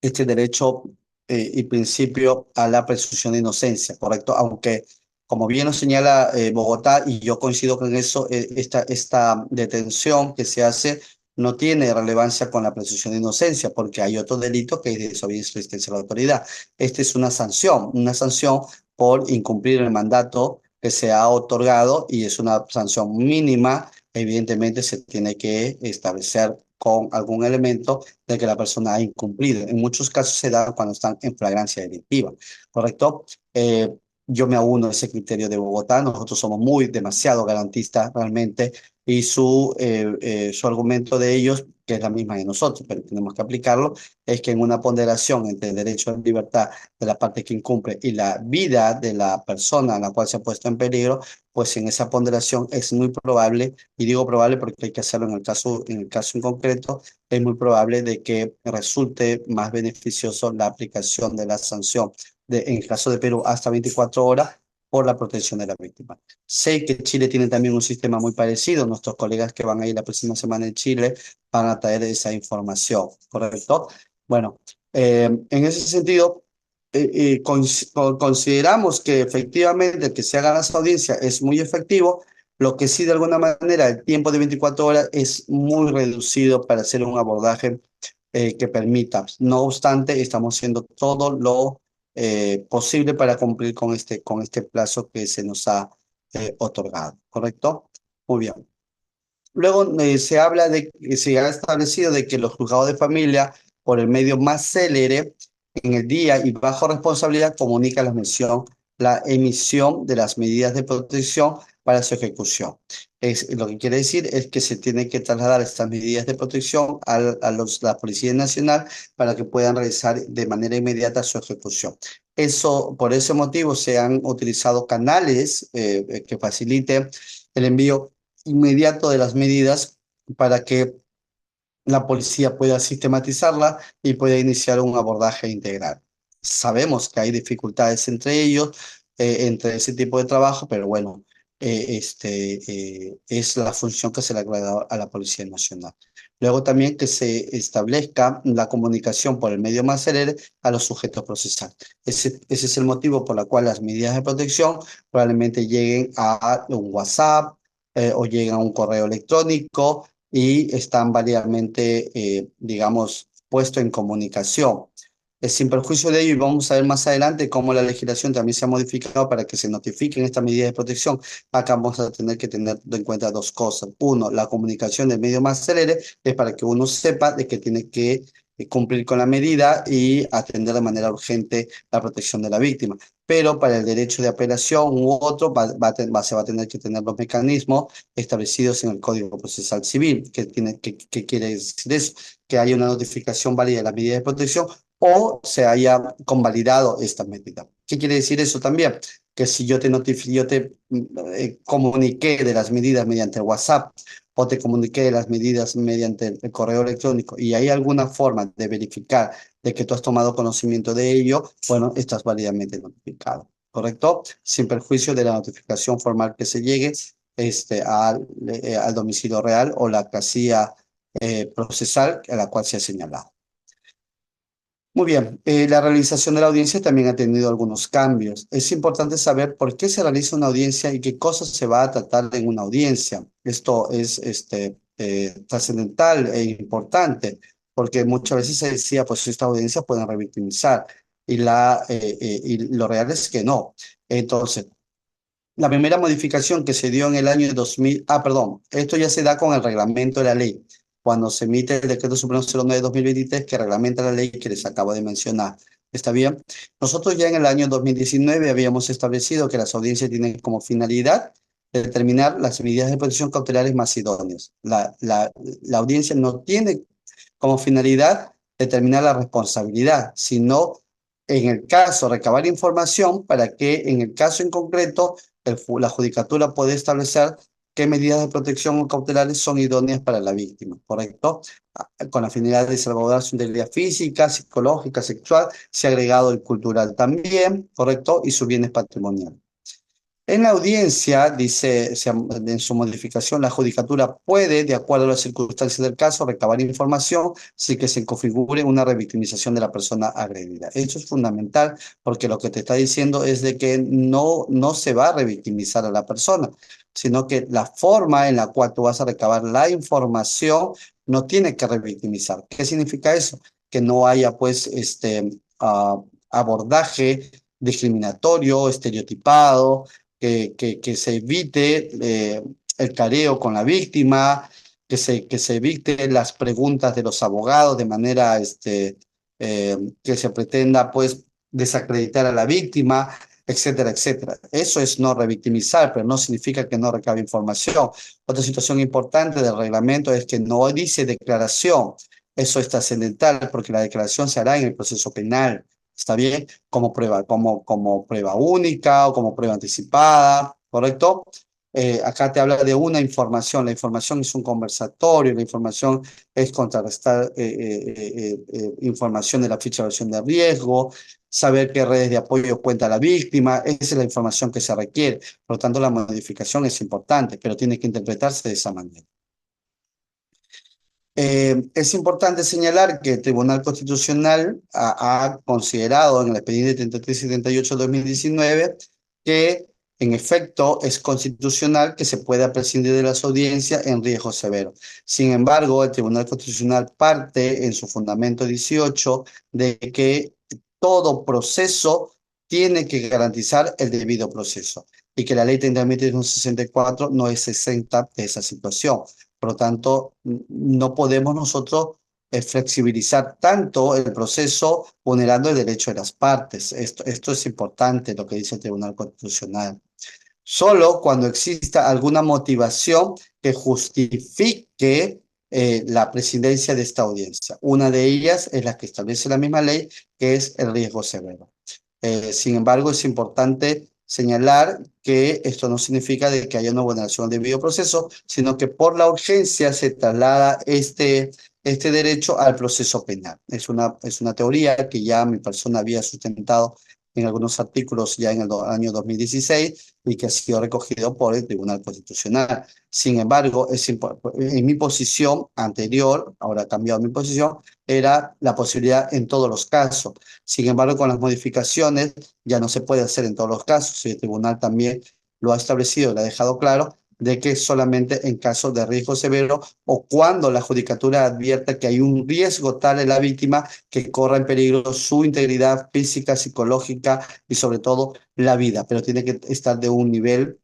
este derecho y principio a la presunción de inocencia, ¿correcto? Aunque, como bien lo señala Bogotá, y yo coincido con eso, esta detención que se hace no tiene relevancia con la presunción de inocencia, porque hay otro delito que es desobediencia y resistencia a la autoridad. Esta es una sanción por incumplir el mandato que se ha otorgado y es una sanción mínima. Evidentemente se tiene que establecer con algún elemento de que la persona ha incumplido. En muchos casos se da cuando están en flagrancia delictiva, ¿correcto? Yo me auno a ese criterio de Bogotá. Nosotros somos demasiado garantistas realmente, y su argumento de ellos, que es la misma de nosotros, pero tenemos que aplicarlo, es que en una ponderación entre el derecho a la libertad de la parte que incumple y la vida de la persona a la cual se ha puesto en peligro, pues en esa ponderación es muy probable, y digo probable porque hay que hacerlo en el caso en concreto, es muy probable de que resulte más beneficioso la aplicación de la sanción, en el caso de Perú, hasta 24 horas por la protección de la víctima. Sé que Chile tiene también un sistema muy parecido. Nuestros colegas que van a ir la próxima semana en Chile van a traer esa información, ¿correcto? Bueno, en ese sentido, consideramos que efectivamente que se hagan las audiencias es muy efectivo. Lo que sí, de alguna manera, el tiempo de 24 horas es muy reducido para hacer un abordaje que permita. No obstante, estamos haciendo todo lo posible para cumplir con este plazo que se nos ha otorgado, ¿correcto? Muy bien. Luego se habla de que se ha establecido de que los juzgados de familia, por el medio más célere, en el día y bajo responsabilidad, comunica la emisión de las medidas de protección para su ejecución. Lo que quiere decir es que se tiene que trasladar estas medidas de protección la Policía Nacional para que puedan realizar de manera inmediata su ejecución. Por ese motivo se han utilizado canales que faciliten el envío inmediato de las medidas para que la policía pueda sistematizarla y pueda iniciar un abordaje integral. Sabemos que hay dificultades entre ellos, entre ese tipo de trabajo, pero bueno, es la función que se le ha dado a la Policía Nacional. Luego también que se establezca la comunicación por el medio más célere a los sujetos procesales. Ese es el motivo por el cual las medidas de protección probablemente lleguen a un WhatsApp o lleguen a un correo electrónico y están válidamente, digamos, puesto en comunicación. Sin perjuicio de ello, y vamos a ver más adelante cómo la legislación también se ha modificado para que se notifiquen estas medidas de protección. Acá vamos a tener que tener en cuenta dos cosas. Uno, la comunicación del medio más célere es para que uno sepa de que tiene que cumplir con la medida y atender de manera urgente la protección de la víctima. Pero para el derecho de apelación u otro se va a tener que tener los mecanismos establecidos en el Código Procesal Civil. ¿Qué quiere decir eso? Que haya una notificación válida de las medidas de protección o se haya convalidado esta medida. ¿Qué quiere decir eso también? Que si yo te comuniqué de las medidas mediante WhatsApp o te comuniqué de las medidas mediante el correo electrónico y hay alguna forma de verificar de que tú has tomado conocimiento de ello, bueno, estás válidamente notificado, ¿correcto? Sin perjuicio de la notificación formal que se llegue al domicilio real o la casilla procesal a la cual se ha señalado. Muy bien, la realización de la audiencia también ha tenido algunos cambios. Es importante saber por qué se realiza una audiencia y qué cosas se va a tratar en una audiencia. Esto es trascendental e importante, porque muchas veces se decía, pues estas audiencias pueden revictimizar, y lo real es que no. Entonces, la primera modificación que se dio en el año 2000, perdón, esto ya se da con el reglamento de la ley, cuando se emite el decreto supremo 09 de 2023 que reglamenta la ley que les acabo de mencionar. ¿Está bien? Nosotros ya en el año 2019 habíamos establecido que las audiencias tienen como finalidad determinar las medidas de protección cautelares más idóneas. La audiencia no tiene como finalidad determinar la responsabilidad, sino en el caso recabar información para que en el caso en concreto la judicatura puede establecer qué medidas de protección o cautelares son idóneas para la víctima, ¿correcto? Con la finalidad de salvaguardar su integridad física, psicológica, sexual, se ha agregado el cultural también, ¿correcto? Y sus bienes patrimoniales. En la audiencia, dice en su modificación, la judicatura puede, de acuerdo a las circunstancias del caso, recabar información sin que se configure una revictimización de la persona agredida. Esto es fundamental porque lo que te está diciendo es de que no se va a revictimizar a la persona, sino que la forma en la cual tú vas a recabar la información no tiene que revictimizar. ¿Qué significa eso? Que no haya, pues, abordaje discriminatorio, estereotipado, que se evite el careo con la víctima, que se evite las preguntas de los abogados de manera que se pretenda pues desacreditar a la víctima, etcétera, etcétera. Eso es no revictimizar, pero no significa que no recabe información. Otra situación importante del reglamento es que no dice declaración. Eso es trascendental porque la declaración se hará en el proceso penal. ¿Está bien? Como prueba única o como prueba anticipada, ¿correcto? Acá te habla de una información. La información es un conversatorio, la información es contrarrestar información de la ficha de evaluación de riesgo, saber qué redes de apoyo cuenta la víctima. Esa es la información que se requiere. Por lo tanto, la modificación es importante, pero tiene que interpretarse de esa manera. Es importante señalar que el Tribunal Constitucional ha considerado en el expediente 33 y 38 de 2019 que en efecto es constitucional que se pueda prescindir de las audiencias en riesgo severo. Sin embargo, el Tribunal Constitucional parte en su fundamento 18 de que todo proceso tiene que garantizar el debido proceso y que la ley 30.164 no es exenta de esa situación. Por lo tanto, no podemos nosotros flexibilizar tanto el proceso vulnerando el derecho de las partes. Esto es importante, lo que dice el Tribunal Constitucional. Solo cuando exista alguna motivación que justifique la presidencia de esta audiencia. Una de ellas es la que establece la misma ley, que es el riesgo severo. Sin embargo, es importante señalar que esto no significa de que haya una vulneración del debido proceso, sino que por la urgencia se traslada este derecho al proceso penal. Es una teoría que ya mi persona había sustentado en algunos artículos ya en el año 2016 y que ha sido recogido por el Tribunal Constitucional. Sin embargo, en mi posición anterior, ahora ha cambiado mi posición, era la posibilidad en todos los casos. Sin embargo, con las modificaciones ya no se puede hacer en todos los casos y el tribunal también lo ha establecido, lo ha dejado claro, de que solamente en casos de riesgo severo o cuando la judicatura advierta que hay un riesgo tal en la víctima que corra en peligro su integridad física, psicológica y sobre todo la vida, pero tiene que estar de un nivel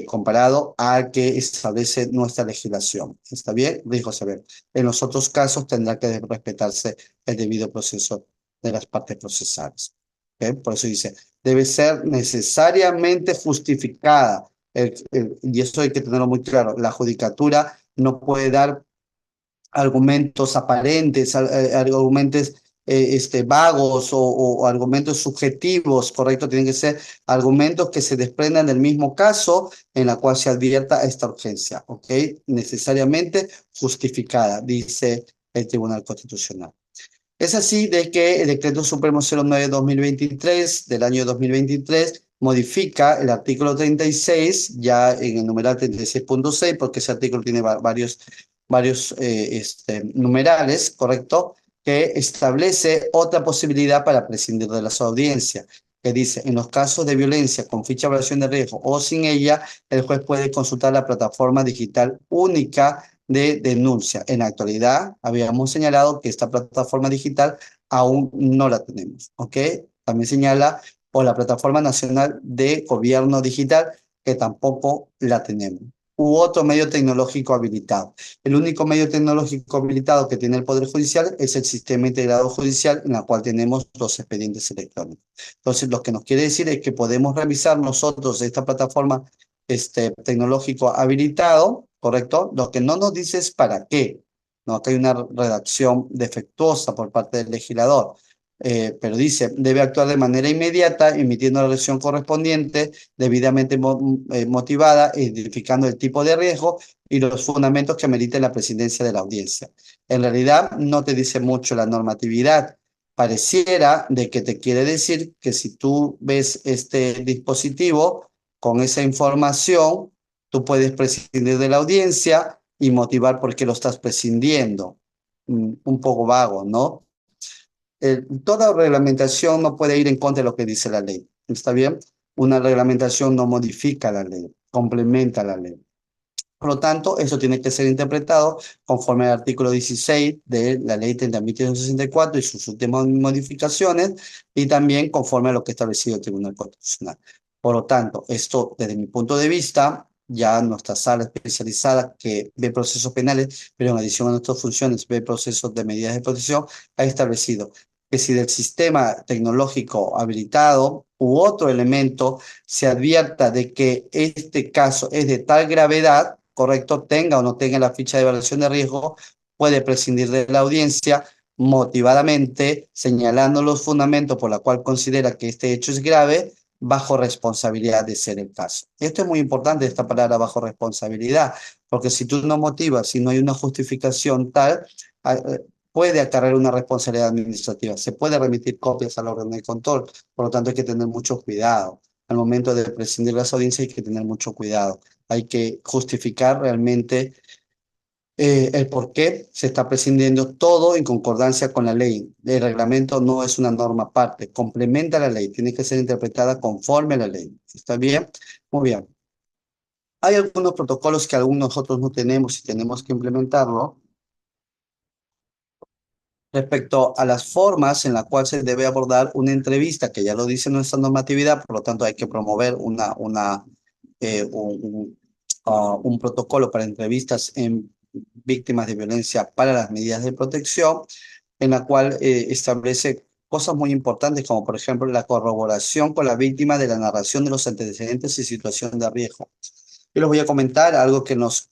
comparado al que establece nuestra legislación. ¿Está bien? Riesgo severo. En los otros casos tendrá que respetarse el debido proceso de las partes procesales. ¿Ok? Por eso dice, debe ser necesariamente justificada. Y eso hay que tenerlo muy claro. La judicatura no puede dar argumentos aparentes, argumentos vagos o argumentos subjetivos, ¿correcto? Tienen que ser argumentos que se desprendan del mismo caso en la cual se advierta esta urgencia, ¿ok? Necesariamente justificada, dice el Tribunal Constitucional. Es así de que el Decreto Supremo 09/2023 del año 2023 modifica el artículo 36, ya en el numeral 36.6, porque ese artículo tiene varios numerales, ¿correcto? Que establece otra posibilidad para prescindir de las audiencias, que dice, en los casos de violencia con ficha de evaluación de riesgo o sin ella, el juez puede consultar la plataforma digital única de denuncia. En la actualidad, habíamos señalado que esta plataforma digital aún no la tenemos, ¿ok? También señala por la Plataforma Nacional de Gobierno Digital, que tampoco la tenemos. U otro medio tecnológico habilitado. El único medio tecnológico habilitado que tiene el Poder Judicial es el Sistema Integrado Judicial, en el cual tenemos los expedientes electrónicos. Entonces, lo que nos quiere decir es que podemos revisar nosotros esta plataforma tecnológico habilitado, ¿correcto? Lo que no nos dice es para qué, ¿no? Que hay una redacción defectuosa por parte del legislador. Pero dice, debe actuar de manera inmediata, emitiendo la resolución correspondiente, debidamente motivada, identificando el tipo de riesgo y los fundamentos que merite la presidencia de la audiencia. En realidad, no te dice mucho la normatividad. Pareciera de que te quiere decir que si tú ves este dispositivo con esa información, tú puedes prescindir de la audiencia y motivar por qué lo estás prescindiendo. Un poco vago, ¿no? Toda reglamentación no puede ir en contra de lo que dice la ley. ¿Está bien? Una reglamentación no modifica la ley, complementa la ley. Por lo tanto, eso tiene que ser interpretado conforme al artículo 16 de la ley 30.164 y sus últimas modificaciones, y también conforme a lo que ha establecido el Tribunal Constitucional. Por lo tanto, esto, desde mi punto de vista, ya nuestra sala especializada que ve procesos penales, pero en adición a nuestras funciones ve procesos de medidas de protección, ha establecido que si del sistema tecnológico habilitado u otro elemento se advierta de que este caso es de tal gravedad, correcto, tenga o no tenga la ficha de evaluación de riesgo, puede prescindir de la audiencia motivadamente, señalando los fundamentos por los cuales considera que este hecho es grave, bajo responsabilidad de ser el caso. Esto es muy importante, esta palabra bajo responsabilidad, porque si tú no motivas, si no hay una justificación tal, puede acarrear una responsabilidad administrativa. Se puede remitir copias al órgano de control, por lo tanto hay que tener mucho cuidado. Al momento de prescindir las audiencias hay que tener mucho cuidado. Hay que justificar realmente el por qué se está prescindiendo todo en concordancia con la ley. El reglamento no es una norma aparte, complementa la ley, tiene que ser interpretada conforme a la ley. ¿Está bien? Muy bien. Hay algunos protocolos que algunos nosotros no tenemos y tenemos que implementarlo respecto a las formas en las cuales se debe abordar una entrevista, que ya lo dice nuestra normatividad, por lo tanto hay que promover un protocolo para entrevistas en víctimas de violencia para las medidas de protección, en la cual establece cosas muy importantes, como por ejemplo la corroboración con la víctima de la narración de los antecedentes y situación de riesgo. Yo les voy a comentar algo que nos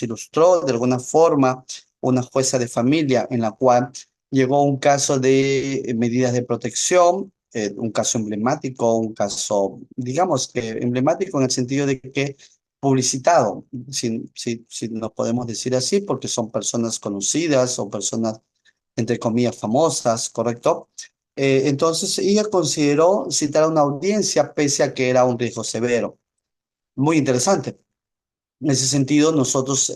ilustró de alguna forma una jueza de familia, en la cual llegó un caso de medidas de protección, un caso emblemático, un caso, digamos que emblemático en el sentido de que publicitado, si nos podemos decir así, porque son personas conocidas o personas, entre comillas, famosas, ¿correcto? Entonces, ella consideró citar a una audiencia pese a que era un riesgo severo. Muy interesante. En ese sentido, nosotros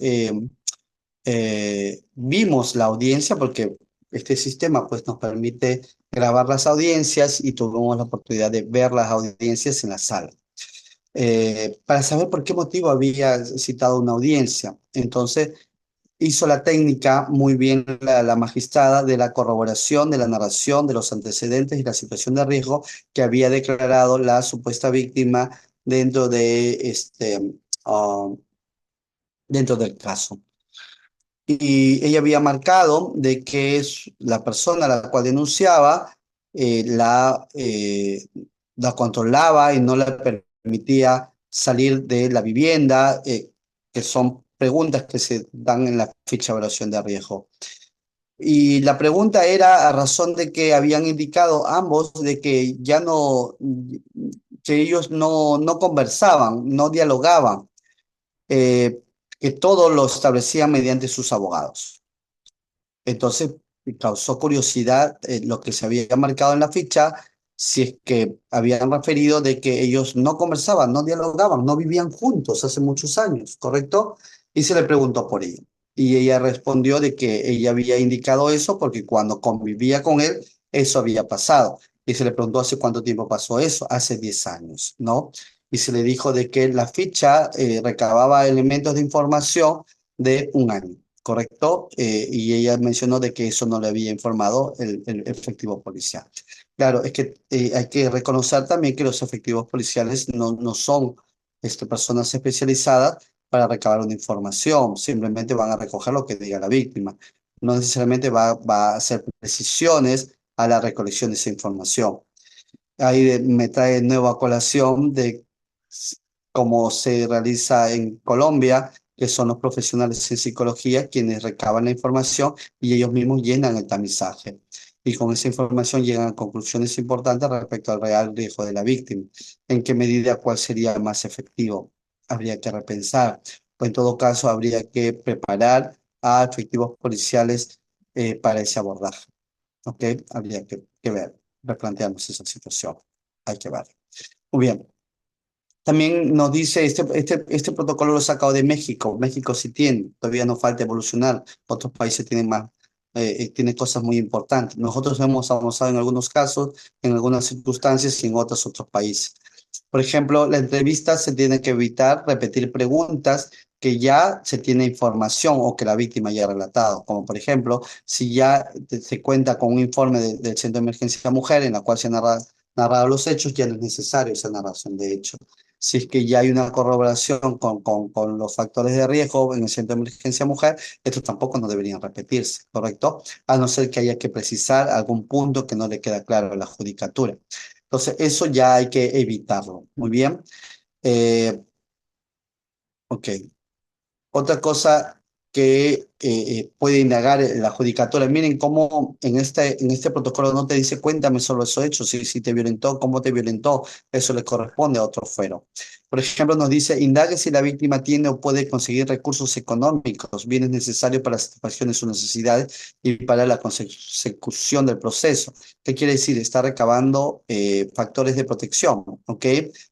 vimos la audiencia porque este sistema pues, nos permite grabar las audiencias y tuvimos la oportunidad de ver las audiencias en la sala. Para saber por qué motivo había citado una audiencia. Entonces, hizo la técnica muy bien la magistrada de la corroboración, de la narración de los antecedentes y la situación de riesgo que había declarado la supuesta víctima dentro de ah, dentro del caso. Y ella había marcado de que la persona a la cual denunciaba la controlaba y no le permitía salir de la vivienda, que son preguntas que se dan en la ficha de evaluación de riesgo. Y la pregunta era a razón de que habían indicado ambos de que ya no, que ellos no conversaban, no dialogaban, eh, que todo lo establecían mediante sus abogados. Entonces causó curiosidad lo que se había marcado en la ficha, si es que habían referido de que ellos no conversaban, no dialogaban, no vivían juntos hace muchos años, ¿correcto? Y se le preguntó por ello. Y ella respondió de que ella había indicado eso porque cuando convivía con él, eso había pasado. Y se le preguntó hace cuánto tiempo pasó eso, hace 10 años, ¿no? Y se le dijo de que la ficha recababa elementos de información de un año. ¿Correcto? Y ella mencionó de que eso no le había informado el efectivo policial. Claro, es que hay que reconocer también que los efectivos policiales no son personas especializadas para recabar una información, simplemente van a recoger lo que diga la víctima. No necesariamente va a hacer precisiones a la recolección de esa información. Ahí me trae nueva colación de cómo se realiza en Colombia, que son los profesionales en psicología quienes recaban la información y ellos mismos llenan el tamizaje. Y con esa información llegan a conclusiones importantes respecto al real riesgo de la víctima. ¿En qué medida cuál sería más efectivo? Habría que repensar. O en todo caso, habría que preparar a efectivos policiales para ese abordaje. ¿Ok? Habría que ver, replantearnos esa situación. Hay que ver. Muy bien. También nos dice, este protocolo lo he sacado de México. México sí tiene, todavía nos falta evolucionar. Otros países tienen más, tienen cosas muy importantes. Nosotros hemos avanzado en algunos casos, en algunas circunstancias y en otros países. Por ejemplo, la entrevista se tiene que evitar repetir preguntas que ya se tiene información o que la víctima ya ha relatado, como por ejemplo, si ya se cuenta con un informe del Centro de Emergencia Mujer en la cual se han narrado los hechos, ya no es necesario esa narración de hechos. Si es que ya hay una corroboración con los factores de riesgo en el Centro de Emergencia Mujer, estos tampoco no deberían repetirse, ¿correcto? A no ser que haya que precisar algún punto que no le queda claro a la judicatura. Entonces, eso ya hay que evitarlo. Muy bien. Eh, ok. Otra cosa que puede indagar la judicatura. Miren cómo en este protocolo no te dice cuéntame sobre esos hechos, si te violentó, cómo te violentó, eso le corresponde a otro fuero. Por ejemplo, nos dice, indague si la víctima tiene o puede conseguir recursos económicos, bienes necesarios para la satisfacción de sus necesidades y para la consecución del proceso. ¿Qué quiere decir? Está recabando factores de protección, ¿ok?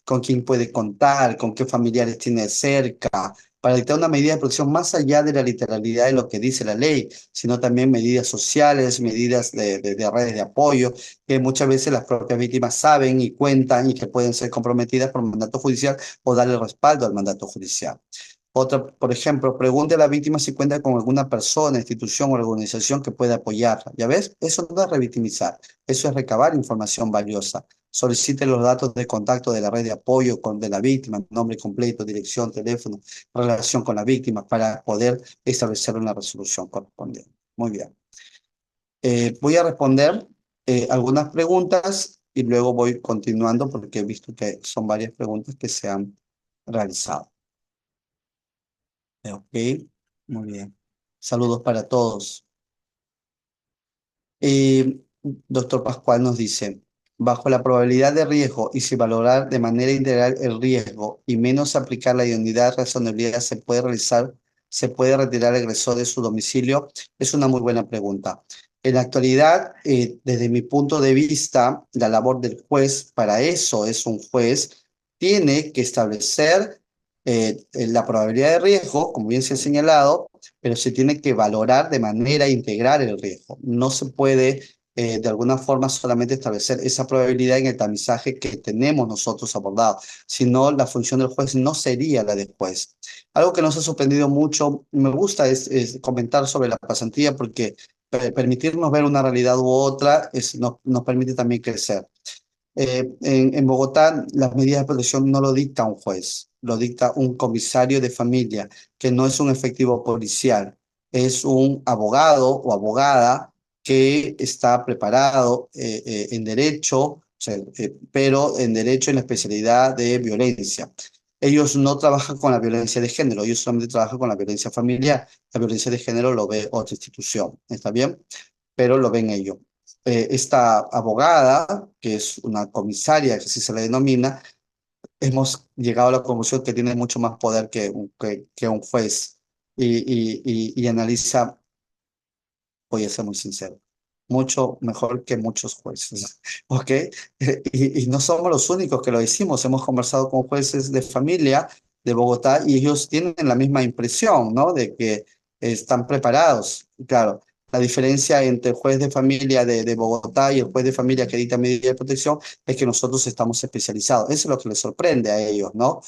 Con quién puede contar, con qué familiares tiene cerca para dictar una medida de protección más allá de la literalidad de lo que dice la ley, sino también medidas sociales, medidas de redes de apoyo, que muchas veces las propias víctimas saben y cuentan y que pueden ser comprometidas por mandato judicial o darle respaldo al mandato judicial. Otra, por ejemplo, pregunte a la víctima si cuenta con alguna persona, institución o organización que pueda apoyarla. ¿Ya ves? Eso no es revictimizar, eso es recabar información valiosa. Solicite los datos de contacto de la red de apoyo de la víctima, nombre completo, dirección, teléfono, relación con la víctima, para poder establecer una resolución correspondiente. Muy bien. Voy a responder algunas preguntas y luego voy continuando porque he visto que son varias preguntas que se han realizado. Ok, muy bien. Saludos para todos. Doctor Pascual nos dice, bajo la probabilidad de riesgo y si valorar de manera integral el riesgo y menos aplicar la idoneidad de razonabilidad se puede retirar el agresor de su domicilio. Es una muy buena pregunta. En la actualidad, desde mi punto de vista, la labor del juez, para eso es un juez, tiene que establecer la probabilidad de riesgo, como bien se ha señalado, pero se tiene que valorar de manera integral el riesgo. No se puede de alguna forma solamente establecer esa probabilidad en el tamizaje que tenemos nosotros abordado, sino la función del juez no sería la del juez. Algo que nos ha sorprendido mucho, me gusta es comentar sobre la pasantía porque permitirnos ver una realidad u otra nos permite también crecer. En Bogotá, las medidas de protección no lo dicta un juez, lo dicta un comisario de familia, que no es un efectivo policial, es un abogado o abogada que está preparado en derecho, o sea, pero en derecho en la especialidad de violencia. Ellos no trabajan con la violencia de género, ellos solamente trabajan con la violencia familiar. La violencia de género lo ve otra institución, ¿está bien? Pero lo ven ellos. Esta abogada, que es una comisaria, que así se le denomina, hemos llegado a la conclusión que tiene mucho más poder que un juez y analiza, voy a ser muy sincero, mucho mejor que muchos jueces, ¿ok? Y no somos los únicos que lo decimos, hemos conversado con jueces de familia de Bogotá y ellos tienen la misma impresión, ¿no? De que están preparados. Claro, la diferencia entre el juez de familia de Bogotá y el juez de familia que dicta medidas de protección es que nosotros estamos especializados. Eso es lo que les sorprende a ellos, ¿no?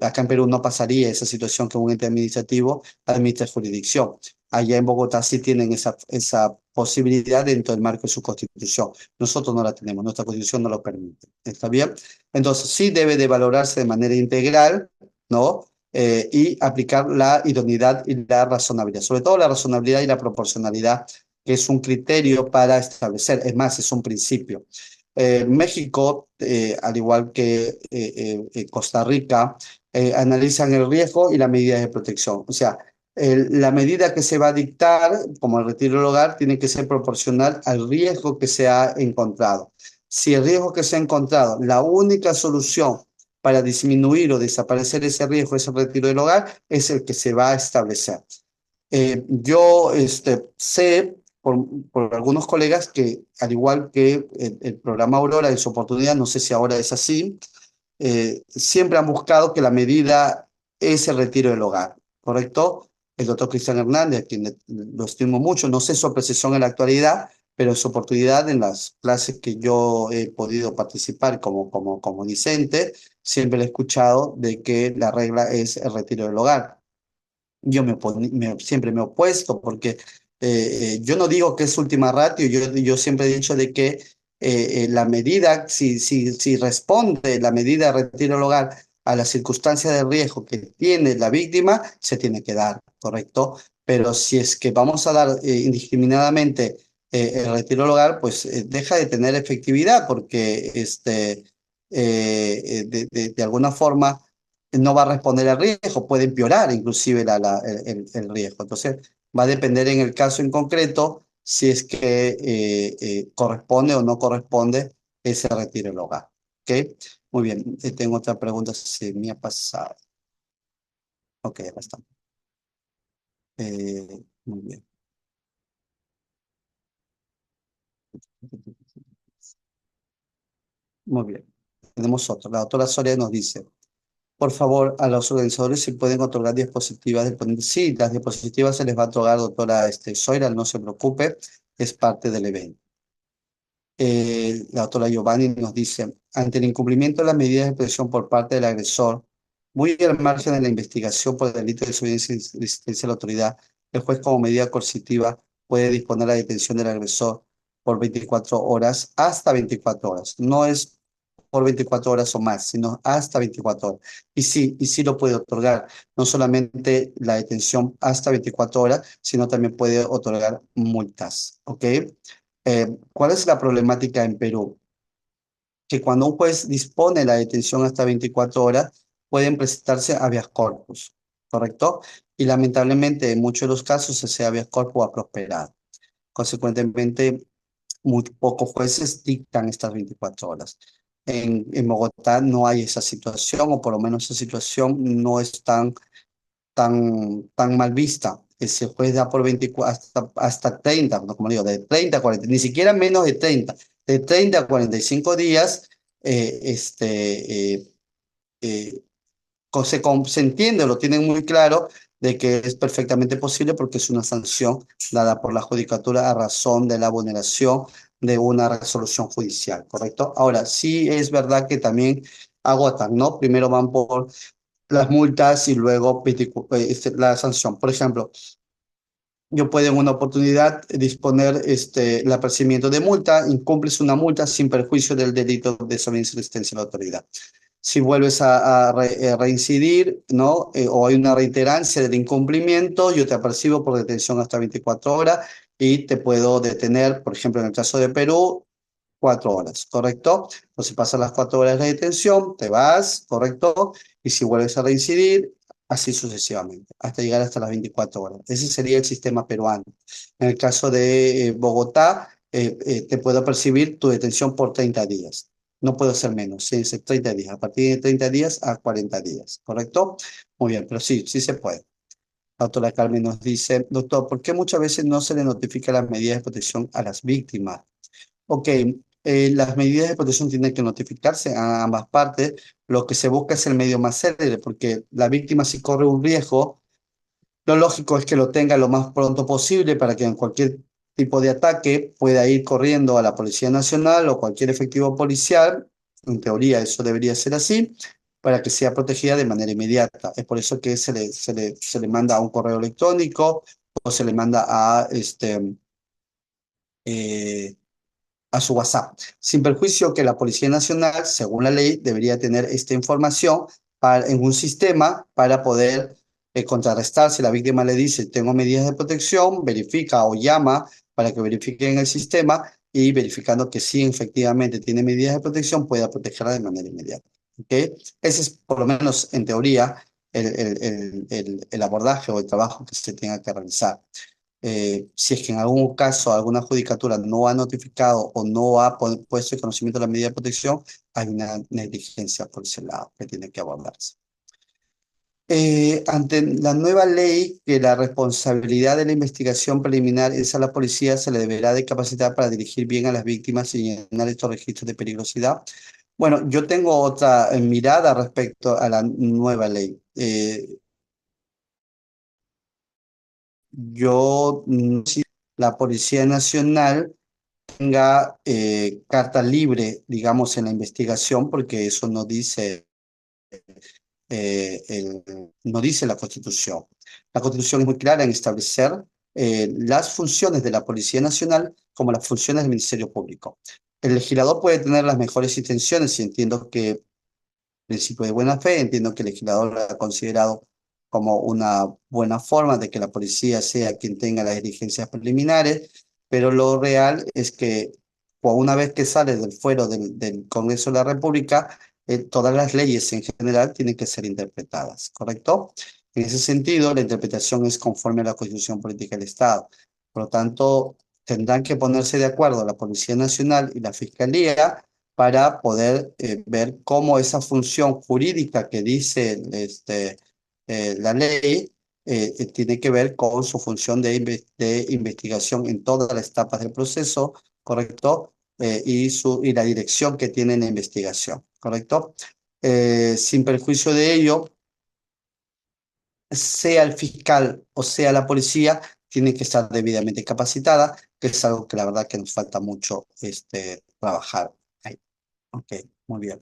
Acá en Perú no pasaría esa situación que un ente administrativo administra jurisdicción. Allá en Bogotá sí tienen esa posibilidad dentro del marco de su constitución. Nosotros no la tenemos, nuestra constitución no lo permite. ¿Está bien? Entonces sí debe de valorarse de manera integral, ¿no? Y aplicar la idoneidad y la razonabilidad, sobre todo la razonabilidad y la proporcionalidad, que es un criterio para establecer, es más, es un principio. México, al igual que Costa Rica, analizan el riesgo y las medidas de protección. O sea, la medida que se va a dictar, como el retiro del hogar, tiene que ser proporcional al riesgo que se ha encontrado. Si el riesgo que se ha encontrado, la única solución para disminuir o desaparecer ese riesgo, ese retiro del hogar, es el que se va a establecer. Yo sé por algunos colegas que, al igual que el programa Aurora en su oportunidad, no sé si ahora es así, siempre han buscado que la medida es el retiro del hogar, ¿correcto? El doctor Cristian Hernández, a quien lo estimo mucho, no sé su apreciación en la actualidad, pero en su oportunidad, en las clases que yo he podido participar como discente, siempre le he escuchado de que la regla es el retiro del hogar. Yo siempre me he opuesto porque yo no digo que es última ratio, yo siempre he dicho de que la medida, si responde la medida de retiro del hogar a las circunstancias de riesgo que tiene la víctima, se tiene que dar, ¿correcto? Pero si es que vamos a dar indiscriminadamente el retiro del hogar, pues deja de tener efectividad porque de alguna forma no va a responder al riesgo, puede empeorar inclusive el riesgo. Entonces, va a depender en el caso en concreto si es que corresponde o no corresponde ese retiro del hogar. ¿Ok? Muy bien, tengo otra pregunta, si me ha pasado. Ok, ya está. Muy bien. Muy bien. Tenemos otro. La doctora Soria nos dice, por favor, a los organizadores si pueden otorgar diapositivas del ponente. Sí, las diapositivas se les va a otorgar, doctora Zoira, no se preocupe, es parte del evento. La doctora Giovanni nos dice, ante el incumplimiento de las medidas de protección por parte del agresor, muy al margen de la investigación por delito de desobediencia y resistencia a la autoridad, el juez como medida coercitiva puede disponer la detención del agresor por 24 horas, hasta 24 horas. No es por 24 horas o más, sino hasta 24 horas. Y sí lo puede otorgar, no solamente la detención hasta 24 horas, sino también puede otorgar multas, ¿ok? ¿Cuál es la problemática en Perú? Que cuando un juez dispone la detención hasta 24 horas, pueden presentarse habeas corpus, ¿correcto? Y lamentablemente en muchos de los casos ese habeas corpus ha prosperado. Consecuentemente, muy pocos jueces dictan estas 24 horas. En Bogotá no hay esa situación, o por lo menos esa situación no es tan mal vista. Que se juez da por 24, hasta 30, no, como digo, de 30 a 40, ni siquiera menos de 30 a 45 días, eh, este, eh, eh, se entiende, lo tienen muy claro, de que es perfectamente posible porque es una sanción dada por la judicatura a razón de la vulneración de una resolución judicial, ¿correcto? Ahora, sí es verdad que también agotan, ¿no? Primero van por las multas y luego la sanción. Por ejemplo, yo puedo en una oportunidad disponer el apercibimiento de multa, incumples una multa sin perjuicio del delito de desobediencia y resistencia a la autoridad. Si vuelves a reincidir, ¿no? O hay una reiterancia del incumplimiento, yo te apercibo por detención hasta 24 horas y te puedo detener, por ejemplo, en el caso de Perú, 4 horas, ¿correcto? Entonces pasas las 4 horas de detención, te vas, ¿correcto? Y si vuelves a reincidir, así sucesivamente, hasta llegar hasta las 24 horas. Ese sería el sistema peruano. En el caso de Bogotá, te puedo percibir tu detención por 30 días. No puedo ser menos, sí, 30 días. A partir de 30 días a 40 días, ¿correcto? Muy bien, pero sí, sí se puede. La doctora Carmen nos dice, doctor, ¿por qué muchas veces no se le notifica las medidas de protección a las víctimas? Ok, las medidas de protección tienen que notificarse a ambas partes. Lo que se busca es el medio más célebre, porque la víctima si corre un riesgo, lo lógico es que lo tenga lo más pronto posible para que en cualquier tipo de ataque pueda ir corriendo a la Policía Nacional o cualquier efectivo policial. En teoría eso debería ser así, para que sea protegida de manera inmediata. Es por eso que se le manda a un correo electrónico o se le manda eh, a su WhatsApp, sin perjuicio que la Policía Nacional, según la ley, debería tener esta información en un sistema para poder contrarrestar. Si la víctima le dice, tengo medidas de protección, verifica o llama para que verifique en el sistema y verificando que sí, efectivamente tiene medidas de protección, pueda protegerla de manera inmediata. ¿Okay? Ese es, por lo menos en teoría, el abordaje o el trabajo que se tenga que realizar. Si es que en algún caso alguna judicatura no ha notificado o no ha puesto en conocimiento de la medida de protección, hay una negligencia por ese lado que tiene que abordarse. Ante la nueva ley que la responsabilidad de la investigación preliminar es a la policía, se le deberá de capacitar para dirigir bien a las víctimas y llenar estos registros de peligrosidad. Bueno, yo tengo otra mirada respecto a la nueva ley. Yo, si la Policía Nacional tenga carta libre, digamos, en la investigación, porque eso no dice la Constitución. La Constitución es muy clara en establecer las funciones de la Policía Nacional como las funciones del Ministerio Público. El legislador puede tener las mejores intenciones y entiendo que principio de buena fe, entiendo que el legislador lo ha considerado como una buena forma de que la policía sea quien tenga las diligencias preliminares, pero lo real es que una vez que sale del fuero del Congreso de la República, todas las leyes en general tienen que ser interpretadas, ¿correcto? En ese sentido, la interpretación es conforme a la Constitución Política del Estado. Por lo tanto, tendrán que ponerse de acuerdo la Policía Nacional y la Fiscalía para poder ver cómo esa función jurídica que dice la ley tiene que ver con su función de investigación en todas las etapas del proceso, ¿correcto? Y la dirección que tiene la investigación, ¿correcto? Sin perjuicio de ello, sea el fiscal o sea la policía, tiene que estar debidamente capacitada, que es algo que la verdad que nos falta mucho trabajar ahí. Ok, muy bien.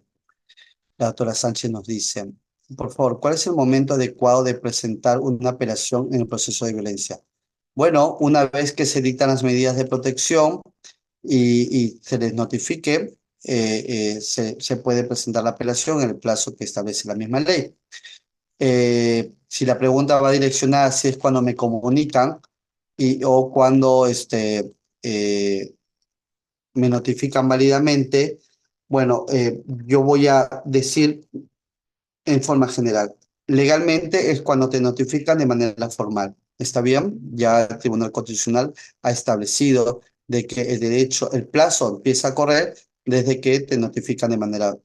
La doctora Sánchez nos dice, por favor, ¿cuál es el momento adecuado de presentar una apelación en el proceso de violencia? Bueno, una vez que se dictan las medidas de protección y se les notifique, se puede presentar la apelación en el plazo que establece la misma ley. Si la pregunta va direccionada si es cuando me comunican o cuando eh, me notifican válidamente, bueno, yo voy a decir en forma general. Legalmente es cuando te notifican de manera formal. ¿Está bien? Ya el Tribunal Constitucional ha establecido de que el derecho, el plazo empieza a correr desde que te notifican de manera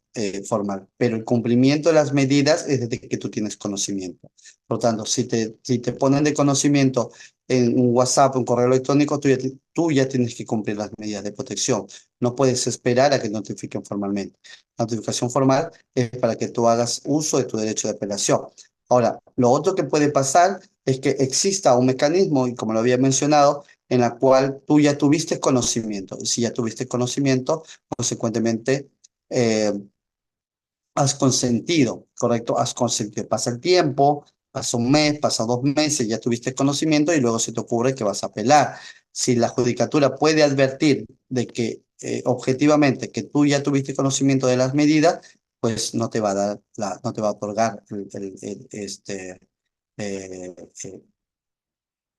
formal, pero el cumplimiento de las medidas es desde que tú tienes conocimiento. Por lo tanto, si te ponen de conocimiento en un WhatsApp, un correo electrónico, tú ya tienes que cumplir las medidas de protección. No puedes esperar a que te notifiquen formalmente. La notificación formal es para que tú hagas uso de tu derecho de apelación. Ahora, lo otro que puede pasar es que exista un mecanismo, y como lo había mencionado, en la cual tú ya tuviste conocimiento. Y si ya tuviste conocimiento, consecuentemente, has consentido, ¿correcto? Has consentido. Pasa el tiempo, Pasa un mes, pasa 2 meses, ya tuviste conocimiento y luego se te ocurre que vas a apelar. Si la judicatura puede advertir de que objetivamente que tú ya tuviste conocimiento de las medidas, pues no te va a dar no te va a otorgar eh,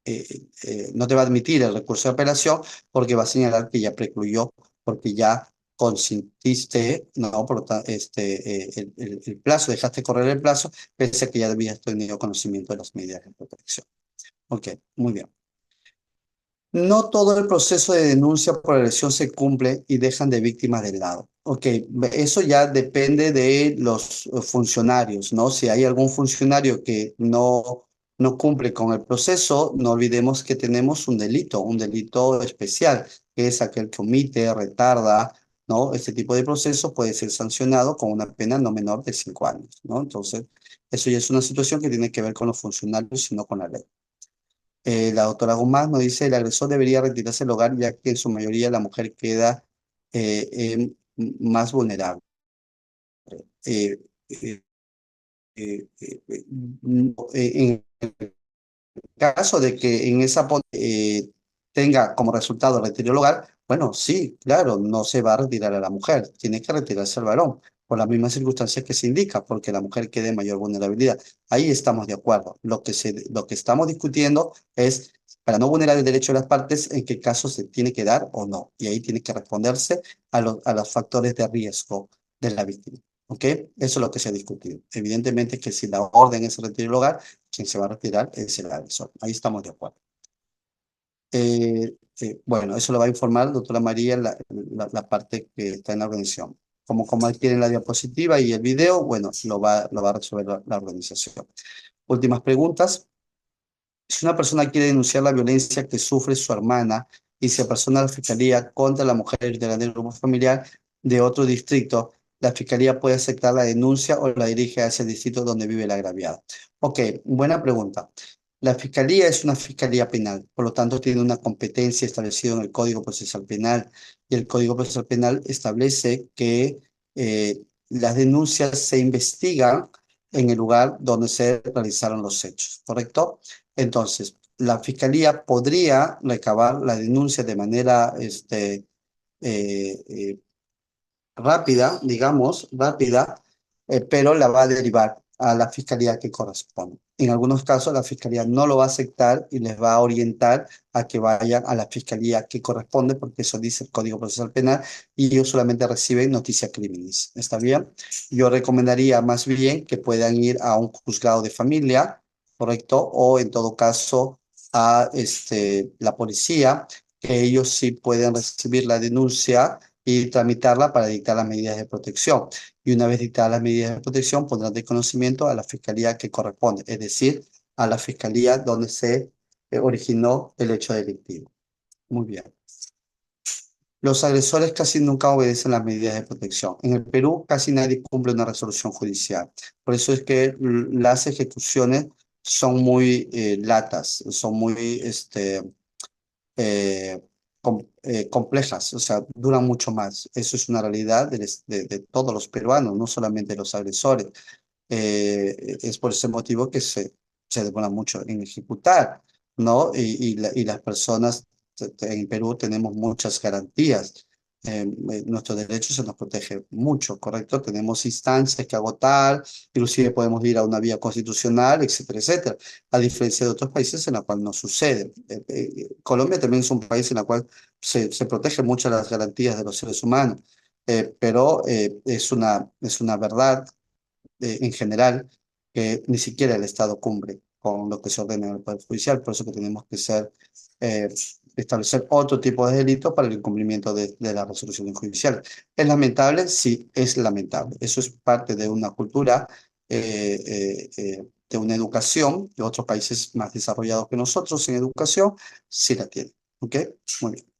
eh, no te va a admitir el recurso de apelación porque va a señalar que ya precluyó, porque ya consintiste, no, por lo tanto, el plazo, dejaste correr el plazo, pese a que ya habías tenido conocimiento de las medidas de protección. Ok, muy bien. No todo el proceso de denuncia por agresión se cumple y dejan de víctimas de lado. Ok, eso ya depende de los funcionarios, ¿no? Si hay algún funcionario que no cumple con el proceso, no olvidemos que tenemos un delito especial, que es aquel que omite, retarda, ¿no? Este tipo de proceso puede ser sancionado con una pena no menor de 5 años, ¿no? Entonces, eso ya es una situación que tiene que ver con los funcionarios y no con la ley. La doctora Guzmán nos dice, el agresor debería retirarse del hogar ya que en su mayoría la mujer queda más vulnerable. Eh, eh, en caso de que en esa tenga como resultado el retiro del hogar, bueno, sí, claro, no se va a retirar a la mujer, tiene que retirarse al varón, por las mismas circunstancias que se indica, porque la mujer quede en mayor vulnerabilidad. Ahí estamos de acuerdo. Lo que estamos discutiendo es, para no vulnerar el derecho de las partes, en qué caso se tiene que dar o no. Y ahí tiene que responderse a los factores de riesgo de la víctima. ¿Ok? Eso es lo que se ha discutido. Evidentemente que si la orden es el retiro del hogar, quien se va a retirar es el agresor. Ahí estamos de acuerdo. Bueno, eso lo va a informar doctora María la parte que está en la organización. Como adquieren la diapositiva y el video, bueno, lo va a resolver la organización. Últimas preguntas. Si una persona quiere denunciar la violencia que sufre su hermana y se persona a la fiscalía contra la mujer del grupo familiar de otro distrito, la fiscalía puede aceptar la denuncia o la dirige hacia el distrito donde vive la agraviada. Ok, buena pregunta. La fiscalía es una fiscalía penal, por lo tanto tiene una competencia establecida en el Código Procesal Penal y el Código Procesal Penal establece que las denuncias se investigan en el lugar donde se realizaron los hechos, ¿correcto? Entonces, la fiscalía podría recabar la denuncia de manera eh, eh, rápida, digamos, rápida, pero la va a derivar a la fiscalía que corresponde. En algunos casos, la fiscalía no lo va a aceptar y les va a orientar a que vayan a la fiscalía que corresponde, porque eso dice el Código Procesal Penal, y ellos solamente reciben noticia criminis. ¿Está bien? Yo recomendaría más bien que puedan ir a un juzgado de familia, ¿correcto? O en todo caso a la policía, que ellos sí pueden recibir la denuncia y tramitarla para dictar las medidas de protección. Y una vez dictadas las medidas de protección, pondrán de conocimiento a la fiscalía que corresponde, es decir, a la fiscalía donde se originó el hecho delictivo. Muy bien. Los agresores casi nunca obedecen las medidas de protección. En el Perú casi nadie cumple una resolución judicial. Por eso es que las ejecuciones son muy latas, son muy eh, complejas, o sea, duran mucho más. Eso es una realidad de todos los peruanos, no solamente los agresores. Es por ese motivo que se demora mucho en ejecutar, ¿no? Y las personas en Perú tenemos muchas garantías. Nuestros derechos se nos protege mucho, ¿correcto? Tenemos instancias que agotar, inclusive podemos ir a una vía constitucional, etcétera, etcétera, a diferencia de otros países en la cual no sucede. Colombia también es un país en el cual se protegen mucho las garantías de los seres humanos, pero es una verdad en general que ni siquiera el Estado cumple con lo que se ordena en el Poder Judicial, por eso que tenemos que eh, establecer otro tipo de delito para el incumplimiento de las resoluciones judiciales. ¿Es lamentable? Sí, es lamentable. Eso es parte de una cultura, de una educación, de otros países más desarrollados que nosotros en educación, sí la tienen. ¿Ok? Muy bien.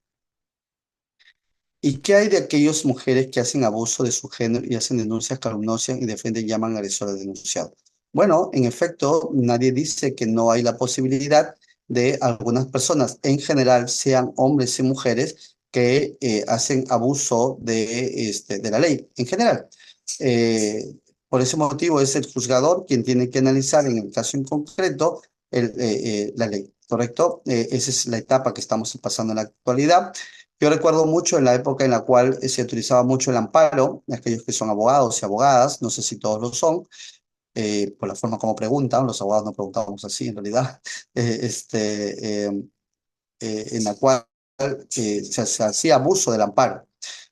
¿Y qué hay de aquellas mujeres que hacen abuso de su género y hacen denuncias, calumnian y defienden y llaman agresor denunciado? Bueno, en efecto, nadie dice que no hay la posibilidad de algunas personas, en general, sean hombres y mujeres, que hacen abuso de la ley, en general. Por ese motivo es el juzgador quien tiene que analizar en el caso en concreto la ley, ¿correcto? Esa es la etapa que estamos pasando en la actualidad. Yo recuerdo mucho en la época en la cual se utilizaba mucho el amparo, aquellos que son abogados y abogadas, no sé si todos lo son, por la forma como preguntan, los abogados no preguntamos así en realidad, en la cual se hacía abuso del amparo.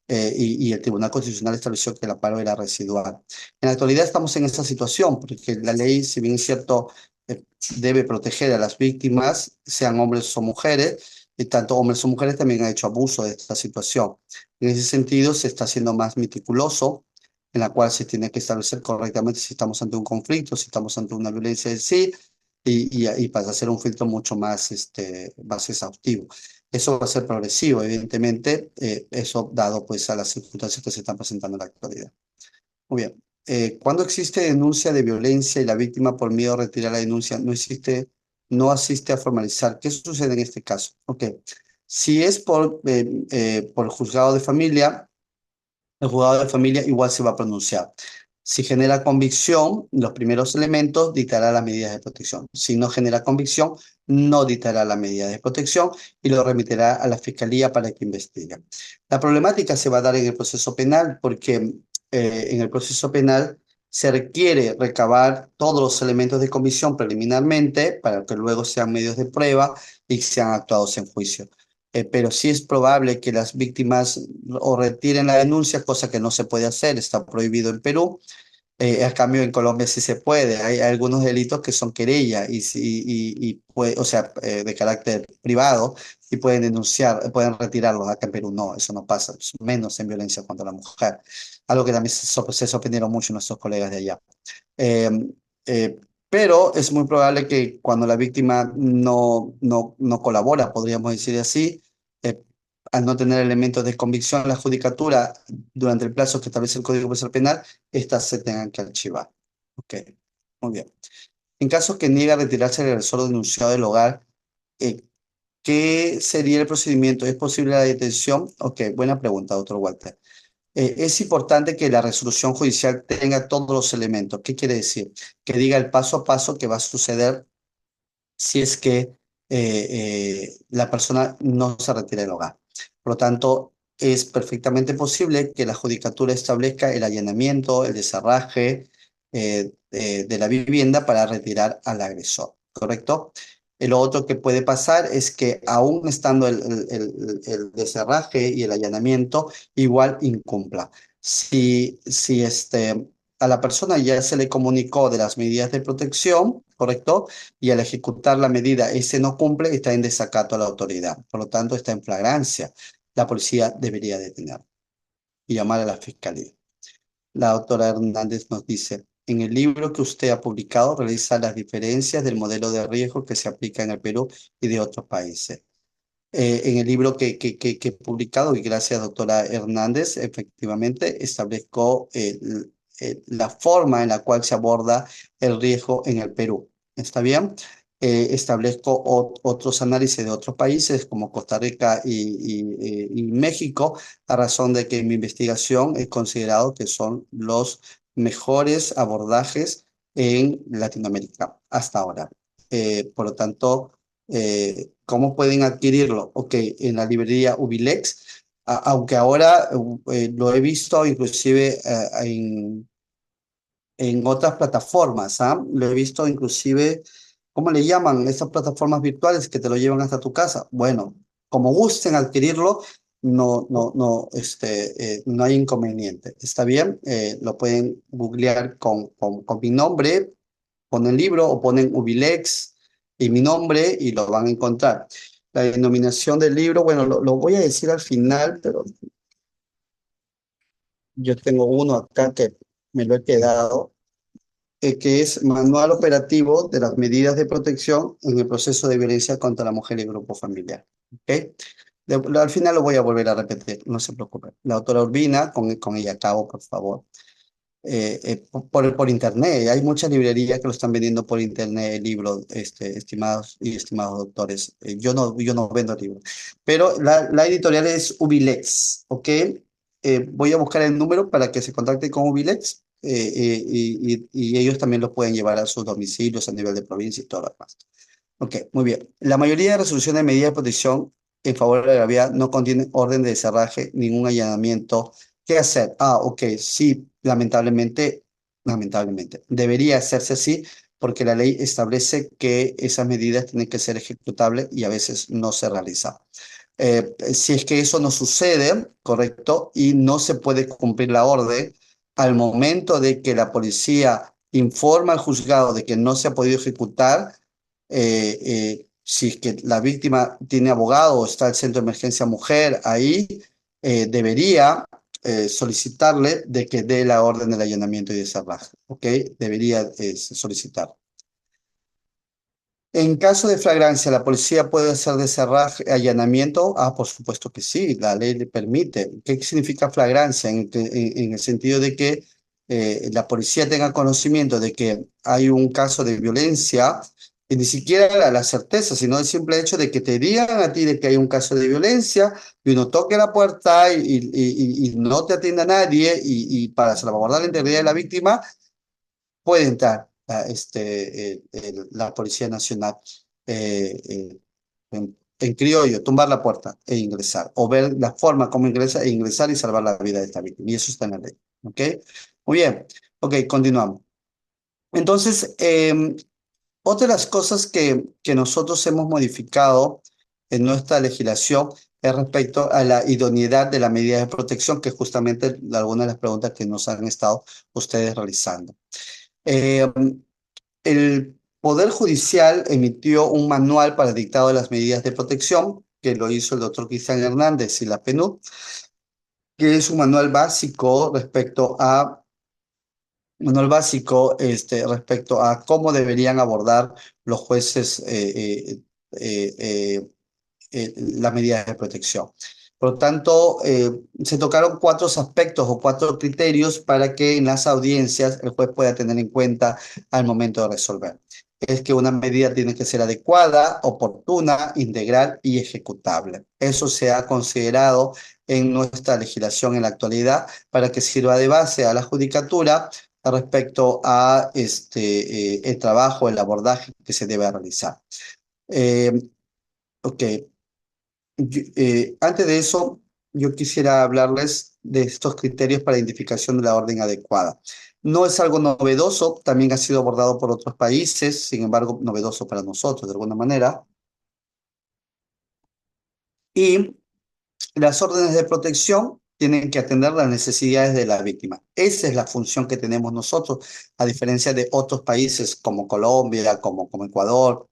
Y el Tribunal Constitucional estableció que el amparo era residual. En la actualidad estamos en esta situación, porque la ley, si bien es cierto, eh, debe proteger a las víctimas, sean hombres o mujeres, y tanto hombres o mujeres también han hecho abuso de esta situación. En ese sentido, se está haciendo más meticuloso, en la cual se tiene que establecer correctamente si estamos ante un conflicto, si estamos ante una violencia en sí, y para hacer un filtro mucho más, más exhaustivo. Eso va a ser progresivo, evidentemente, eso dado pues a las circunstancias que se están presentando en la actualidad. Muy bien. Cuando existe denuncia de violencia y la víctima por miedo a retirar la denuncia no asiste a formalizar, ¿qué sucede en este caso? Ok. Si es por juzgado de familia, el juzgado de familia igual se va a pronunciar. Si genera convicción, los primeros elementos dictará las medidas de protección. Si no genera convicción, no dictará las medidas de protección y lo remitirá a la fiscalía para que investigue. La problemática se va a dar en el proceso penal porque en el proceso penal se requiere recabar todos los elementos de convicción preliminarmente para que luego sean medios de prueba y sean actuados en juicio. Pero sí es probable que las víctimas o retiren la denuncia, cosa que no se puede hacer, está prohibido en Perú. A cambio, en Colombia sí se puede. Hay algunos delitos que son querella o sea, de carácter privado y pueden denunciar, pueden retirarlos. Acá en Perú no, eso no pasa, menos en violencia contra la mujer. Algo que también se sorprendieron mucho nuestros colegas de allá. Eh, eh, pero es muy probable que cuando la víctima no colabora, podríamos decir así, eh, al no tener elementos de convicción, la judicatura, durante el plazo que establece el Código Procesal Penal, estas se tengan que archivar. Ok, muy bien. En caso que niegue a retirarse el agresor o denunciado del hogar, eh, ¿qué sería el procedimiento? ¿Es posible la detención? Ok, buena pregunta, doctor Walter. Es importante que la resolución judicial tenga todos los elementos. ¿Qué quiere decir? Que diga el paso a paso que va a suceder si es que la persona no se retira del hogar. Por lo tanto, es perfectamente posible que la judicatura establezca el allanamiento, el desarraje de la vivienda para retirar al agresor, ¿correcto? Lo otro que puede pasar es que aún estando el desarraje y el allanamiento, igual incumpla. Si a la persona ya se le comunicó de las medidas de protección, ¿correcto? Y al ejecutar la medida ese no cumple, está en desacato a la autoridad. Por lo tanto, está en flagrancia. La policía debería detener y llamar a la fiscalía. La doctora Hernández nos dice, en el libro que usted ha publicado realiza las diferencias del modelo de riesgo que se aplica en el Perú y de otros países. En el libro que he publicado, y gracias doctora Hernández, efectivamente establezco la forma en la cual se aborda el riesgo en el Perú. ¿Está bien? Establezco otros análisis de otros países como Costa Rica y México, a razón de que en mi investigación he considerado que son los mejores abordajes en Latinoamérica hasta ahora. Por lo tanto, ¿cómo pueden adquirirlo? Ok, en la librería Ubilex, aunque ahora lo he visto inclusive en otras plataformas, ¿ah? Lo he visto inclusive, ¿cómo le llaman? Estas plataformas virtuales que te lo llevan hasta tu casa. Bueno, como gusten adquirirlo, no hay inconveniente. ¿Está bien? Lo pueden googlear con mi nombre, ponen libro o ponen Ubilex y mi nombre y lo van a encontrar. La denominación del libro, bueno, lo voy a decir al final, pero yo tengo uno acá que me lo he quedado, que es Manual Operativo de las Medidas de Protección en el Proceso de Violencia contra la Mujer y el Grupo Familiar. ¿Ok? Al final lo voy a volver a repetir, no se preocupe. La autora Urbina, con ella acabo, por favor. Por internet. Hay muchas librerías que lo están vendiendo por internet, libros, estimados y estimados doctores. Yo no vendo libros. Pero la editorial es Ubilex, ¿ok? Voy a buscar el número para que se contacte con Ubilex y ellos también los pueden llevar a sus domicilios a nivel de provincia y todo lo demás. Ok, muy bien. La mayoría de resoluciones de medidas de protección en favor de la gravedad no contienen orden de cerraje, ningún allanamiento. ¿Qué hacer? Ah, ok, sí, lamentablemente. Debería hacerse así porque la ley establece que esas medidas tienen que ser ejecutables y a veces no se realiza. Si es que eso no sucede, correcto, y no se puede cumplir la orden, al momento de que la policía informa al juzgado de que no se ha podido ejecutar, si es que la víctima tiene abogado o está el centro de emergencia mujer, ahí debería solicitarle de que dé la orden del allanamiento y cerraje, ¿ok? Debería solicitar. En caso de flagrancia, ¿la policía puede hacer de cerraje allanamiento? Ah, por supuesto que sí, la ley le permite. ¿Qué significa flagrancia? En el sentido de que la policía tenga conocimiento de que hay un caso de violencia, y ni siquiera la certeza, sino el simple hecho de que te digan a ti de que hay un caso de violencia y uno toque la puerta y no te atienda nadie y para salvaguardar la integridad de la víctima, puede entrar la Policía Nacional en criollo, tumbar la puerta e ingresar, o ver la forma como ingresa e ingresar y salvar la vida de esta víctima. Y eso está en la ley. ¿Ok? Muy bien. Ok, continuamos. Entonces, otra de las cosas que nosotros hemos modificado en nuestra legislación es respecto a la idoneidad de la medida de protección, que es justamente algunas de las preguntas que nos han estado ustedes realizando. Eh, el Poder Judicial emitió un manual para el dictado de las medidas de protección, que lo hizo el doctor Cristian Hernández y la PNUD, que es un respecto a cómo deberían abordar los jueces las medidas de protección. Por lo tanto, se tocaron cuatro aspectos o cuatro criterios para que en las audiencias el juez pueda tener en cuenta al momento de resolver. Es que una medida tiene que ser adecuada, oportuna, integral y ejecutable. Eso se ha considerado en nuestra legislación en la actualidad para que sirva de base a la judicatura respecto a el trabajo, el abordaje que se debe realizar. Eh, ok, antes de eso, yo quisiera hablarles de estos criterios para identificación de la orden adecuada. No es algo novedoso, también ha sido abordado por otros países, sin embargo, novedoso para nosotros de alguna manera. Y las órdenes de protección tienen que atender las necesidades de la víctima. Esa es la función que tenemos nosotros, a diferencia de otros países como Colombia, como Ecuador.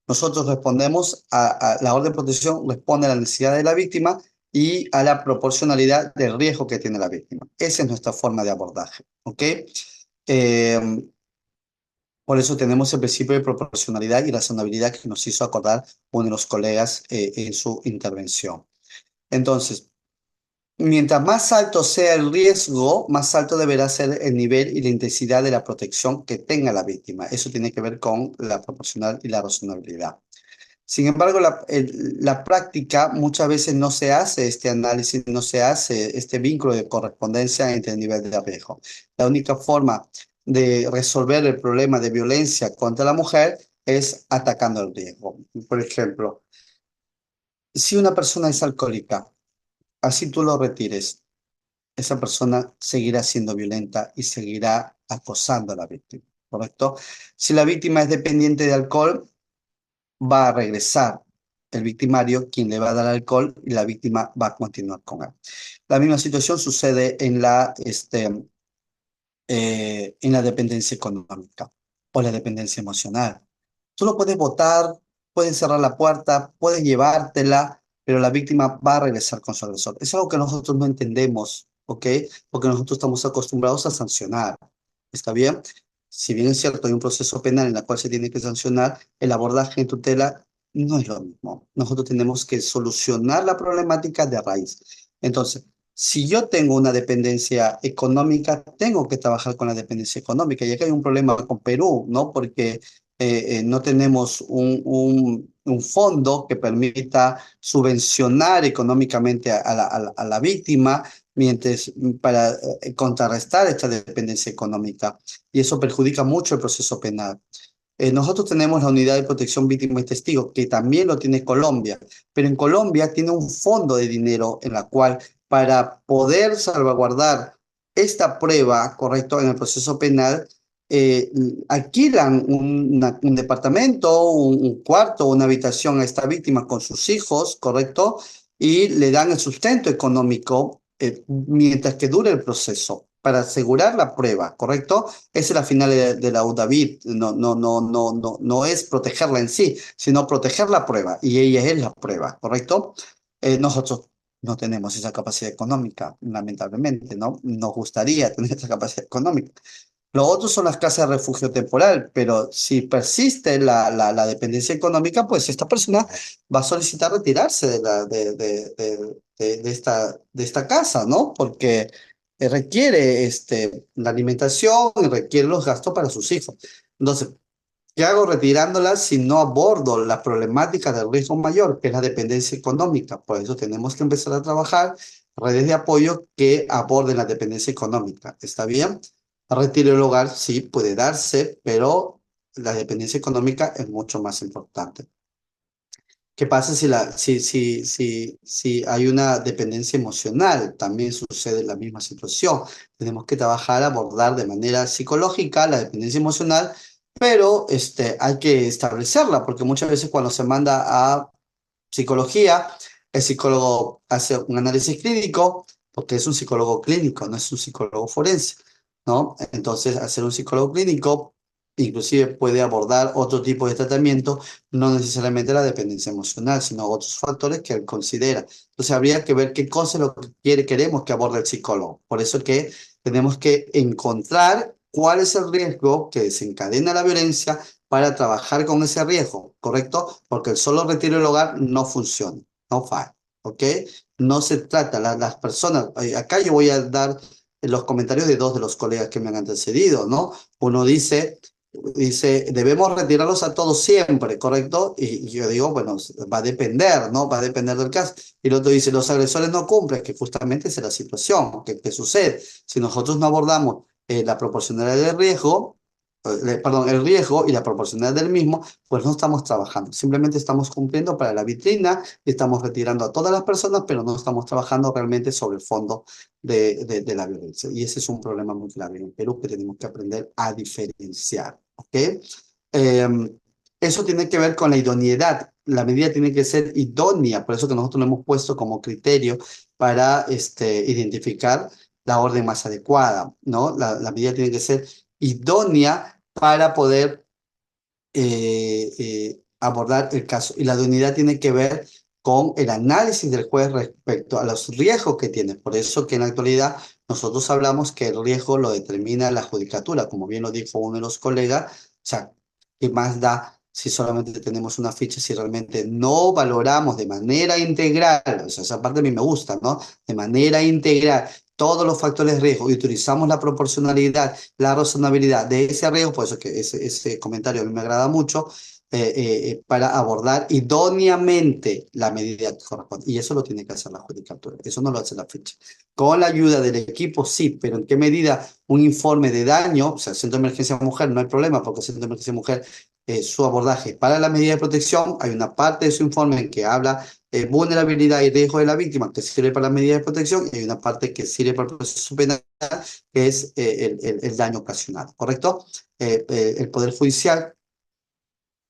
Nosotros respondemos a la orden de protección, responde a la necesidad de la víctima y a la proporcionalidad del riesgo que tiene la víctima. Esa es nuestra forma de abordaje, ¿ok? Eh, por eso tenemos el principio de proporcionalidad y razonabilidad que nos hizo acordar uno de los colegas en su intervención. Entonces, mientras más alto sea el riesgo, más alto deberá ser el nivel y la intensidad de la protección que tenga la víctima. Eso tiene que ver con la proporcional y la razonabilidad. Sin embargo, la práctica muchas veces no se hace este análisis, no se hace este vínculo de correspondencia entre el nivel de riesgo. La única forma de resolver el problema de violencia contra la mujer es atacando el riesgo. Por ejemplo, si una persona es alcohólica, así tú lo retires, esa persona seguirá siendo violenta y seguirá acosando a la víctima, ¿correcto? Si la víctima es dependiente de alcohol, va a regresar el victimario, quien le va a dar alcohol y la víctima va a continuar con él. La misma situación sucede en la dependencia económica o la dependencia emocional. Tú lo puedes votar, puedes cerrar la puerta, puedes llevártela, pero la víctima va a regresar con su agresor. Es algo que nosotros no entendemos, ¿ok? Porque nosotros estamos acostumbrados a sancionar. ¿Está bien? Si bien es cierto, hay un proceso penal en el cual se tiene que sancionar, el abordaje en tutela no es lo mismo. Nosotros tenemos que solucionar la problemática de raíz. Entonces, si yo tengo una dependencia económica, tengo que trabajar con la dependencia económica. Y acá hay un problema con Perú, ¿no? Porque no tenemos un fondo que permita subvencionar económicamente a la víctima mientras, para contrarrestar esta dependencia económica. Y eso perjudica mucho el proceso penal. Nosotros tenemos la Unidad de Protección Víctima y Testigo, que también lo tiene Colombia, pero en Colombia tiene un fondo de dinero en la cual para poder salvaguardar esta prueba, correcto, en el proceso penal, eh, alquilan un departamento, un cuarto, una habitación a esta víctima con sus hijos, correcto, y le dan el sustento económico mientras que dure el proceso para asegurar la prueba, ¿correcto? Esa es la final de la UDAVID, no es protegerla en sí, sino proteger la prueba, y ella es la prueba, ¿correcto? Nosotros no tenemos esa capacidad económica, lamentablemente, ¿no? Nos gustaría tener esa capacidad económica. Lo otro son las casas de refugio temporal, pero si persiste la dependencia económica, pues esta persona va a solicitar retirarse de esta casa, ¿no? Porque requiere la alimentación y requiere los gastos para sus hijos. Entonces, ¿qué hago retirándola si no abordo la problemática del riesgo mayor, que es la dependencia económica? Por eso tenemos que empezar a trabajar redes de apoyo que aborden la dependencia económica. ¿Está bien? Retiro del hogar sí puede darse, pero la dependencia económica es mucho más importante. ¿Qué pasa si hay una dependencia emocional? También sucede la misma situación. Tenemos que trabajar, abordar de manera psicológica la dependencia emocional, pero hay que establecerla, porque muchas veces cuando se manda a psicología, el psicólogo hace un análisis clínico, porque es un psicólogo clínico, no es un psicólogo forense, ¿no? Entonces, hacer un psicólogo clínico inclusive puede abordar otro tipo de tratamiento, no necesariamente la dependencia emocional, sino otros factores que él considera. Entonces, habría que ver qué cosa es lo que queremos que aborde el psicólogo. Por eso que tenemos que encontrar cuál es el riesgo que desencadena la violencia para trabajar con ese riesgo, ¿correcto? Porque el solo retiro del hogar no funciona, no falla, ¿ok? No se trata, las personas, acá yo voy a dar los comentarios de dos de los colegas que me han antecedido, ¿no? Uno dice, debemos retirarlos a todos siempre, ¿correcto? Y yo digo, bueno, va a depender, ¿no? Va a depender del caso. Y el otro dice, los agresores no cumplen, que justamente esa es la situación, que sucede. Si nosotros no abordamos la proporcionalidad del riesgo, perdón, el riesgo y la proporcionalidad del mismo, pues no estamos trabajando. Simplemente estamos cumpliendo para la vitrina, estamos retirando a todas las personas, pero no estamos trabajando realmente sobre el fondo de la violencia. Y ese es un problema muy grave en Perú que tenemos que aprender a diferenciar. ¿Ok? Eso tiene que ver con la idoneidad. La medida tiene que ser idónea, por eso que nosotros lo hemos puesto como criterio para identificar la orden más adecuada, ¿no? La medida tiene que ser idónea para poder abordar el caso. Y la idoneidad tiene que ver con el análisis del juez respecto a los riesgos que tiene. Por eso que en la actualidad nosotros hablamos que el riesgo lo determina la judicatura, como bien lo dijo uno de los colegas, o sea, ¿qué más da si solamente tenemos una ficha, si realmente no valoramos de manera integral? O sea, esa parte a mí me gusta, ¿no? De manera integral todos los factores de riesgo y utilizamos la proporcionalidad, la razonabilidad de ese riesgo, por eso que ese comentario a mí me agrada mucho, para abordar idóneamente la medida que corresponde. Y eso lo tiene que hacer la judicatura, eso no lo hace la ficha. Con la ayuda del equipo, sí, pero ¿en qué medida un informe de daño? O sea, el Centro de Emergencia Mujer no hay problema, porque el Centro de Emergencia Mujer, su abordaje para la medida de protección, hay una parte de su informe en que habla vulnerabilidad y riesgo de la víctima, que sirve para la medida de protección, y hay una parte que sirve para el proceso penal, que es el daño ocasionado, ¿correcto? El Poder Judicial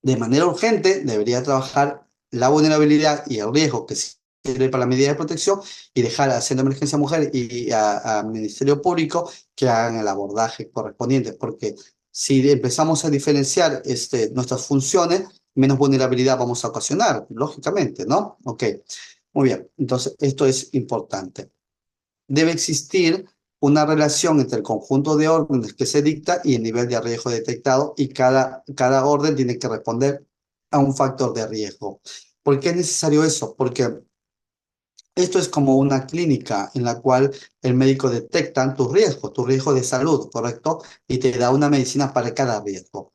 de manera urgente debería trabajar la vulnerabilidad y el riesgo que sirve para la medida de protección y dejar al Centro de Emergencia Mujer y al Ministerio Público que hagan el abordaje correspondiente, porque si empezamos a diferenciar nuestras funciones, menos vulnerabilidad vamos a ocasionar, lógicamente, ¿no? Ok, muy bien, entonces esto es importante. Debe existir una relación entre el conjunto de órdenes que se dicta y el nivel de riesgo detectado, y cada orden tiene que responder a un factor de riesgo. ¿Por qué es necesario eso? Porque esto es como una clínica en la cual el médico detecta tu riesgo de salud, ¿correcto? Y te da una medicina para cada riesgo.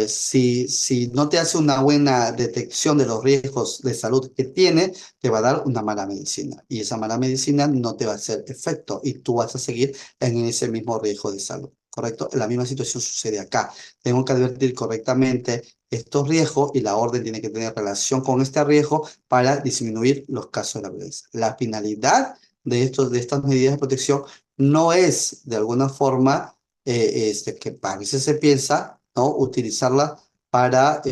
si no te hace una buena detección de los riesgos de salud que tiene, te va a dar una mala medicina. Y esa mala medicina no te va a hacer efecto y tú vas a seguir en ese mismo riesgo de salud. ¿Correcto? La misma situación sucede acá. Tengo que advertir correctamente estos riesgos y la orden tiene que tener relación con este riesgo para disminuir los casos de la violencia. La finalidad de estas medidas de protección no es de alguna forma que a veces se piensa, ¿no? Utilizarla para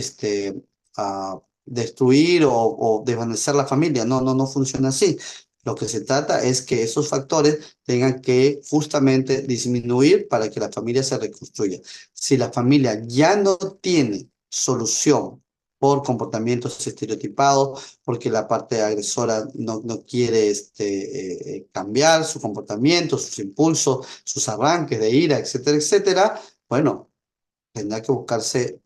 destruir o desvanecer la familia. No, no, no funciona así. Lo que se trata es que esos factores tengan que justamente disminuir para que la familia se reconstruya. Si la familia ya no tiene solución por comportamientos estereotipados, porque la parte agresora no quiere cambiar su comportamiento, sus impulsos, sus arranques de ira, etcétera, etcétera, bueno, tendrá que buscarse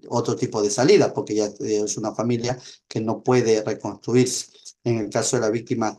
otro tipo de salida, porque ya es una familia que no puede reconstruirse. En el caso de la víctima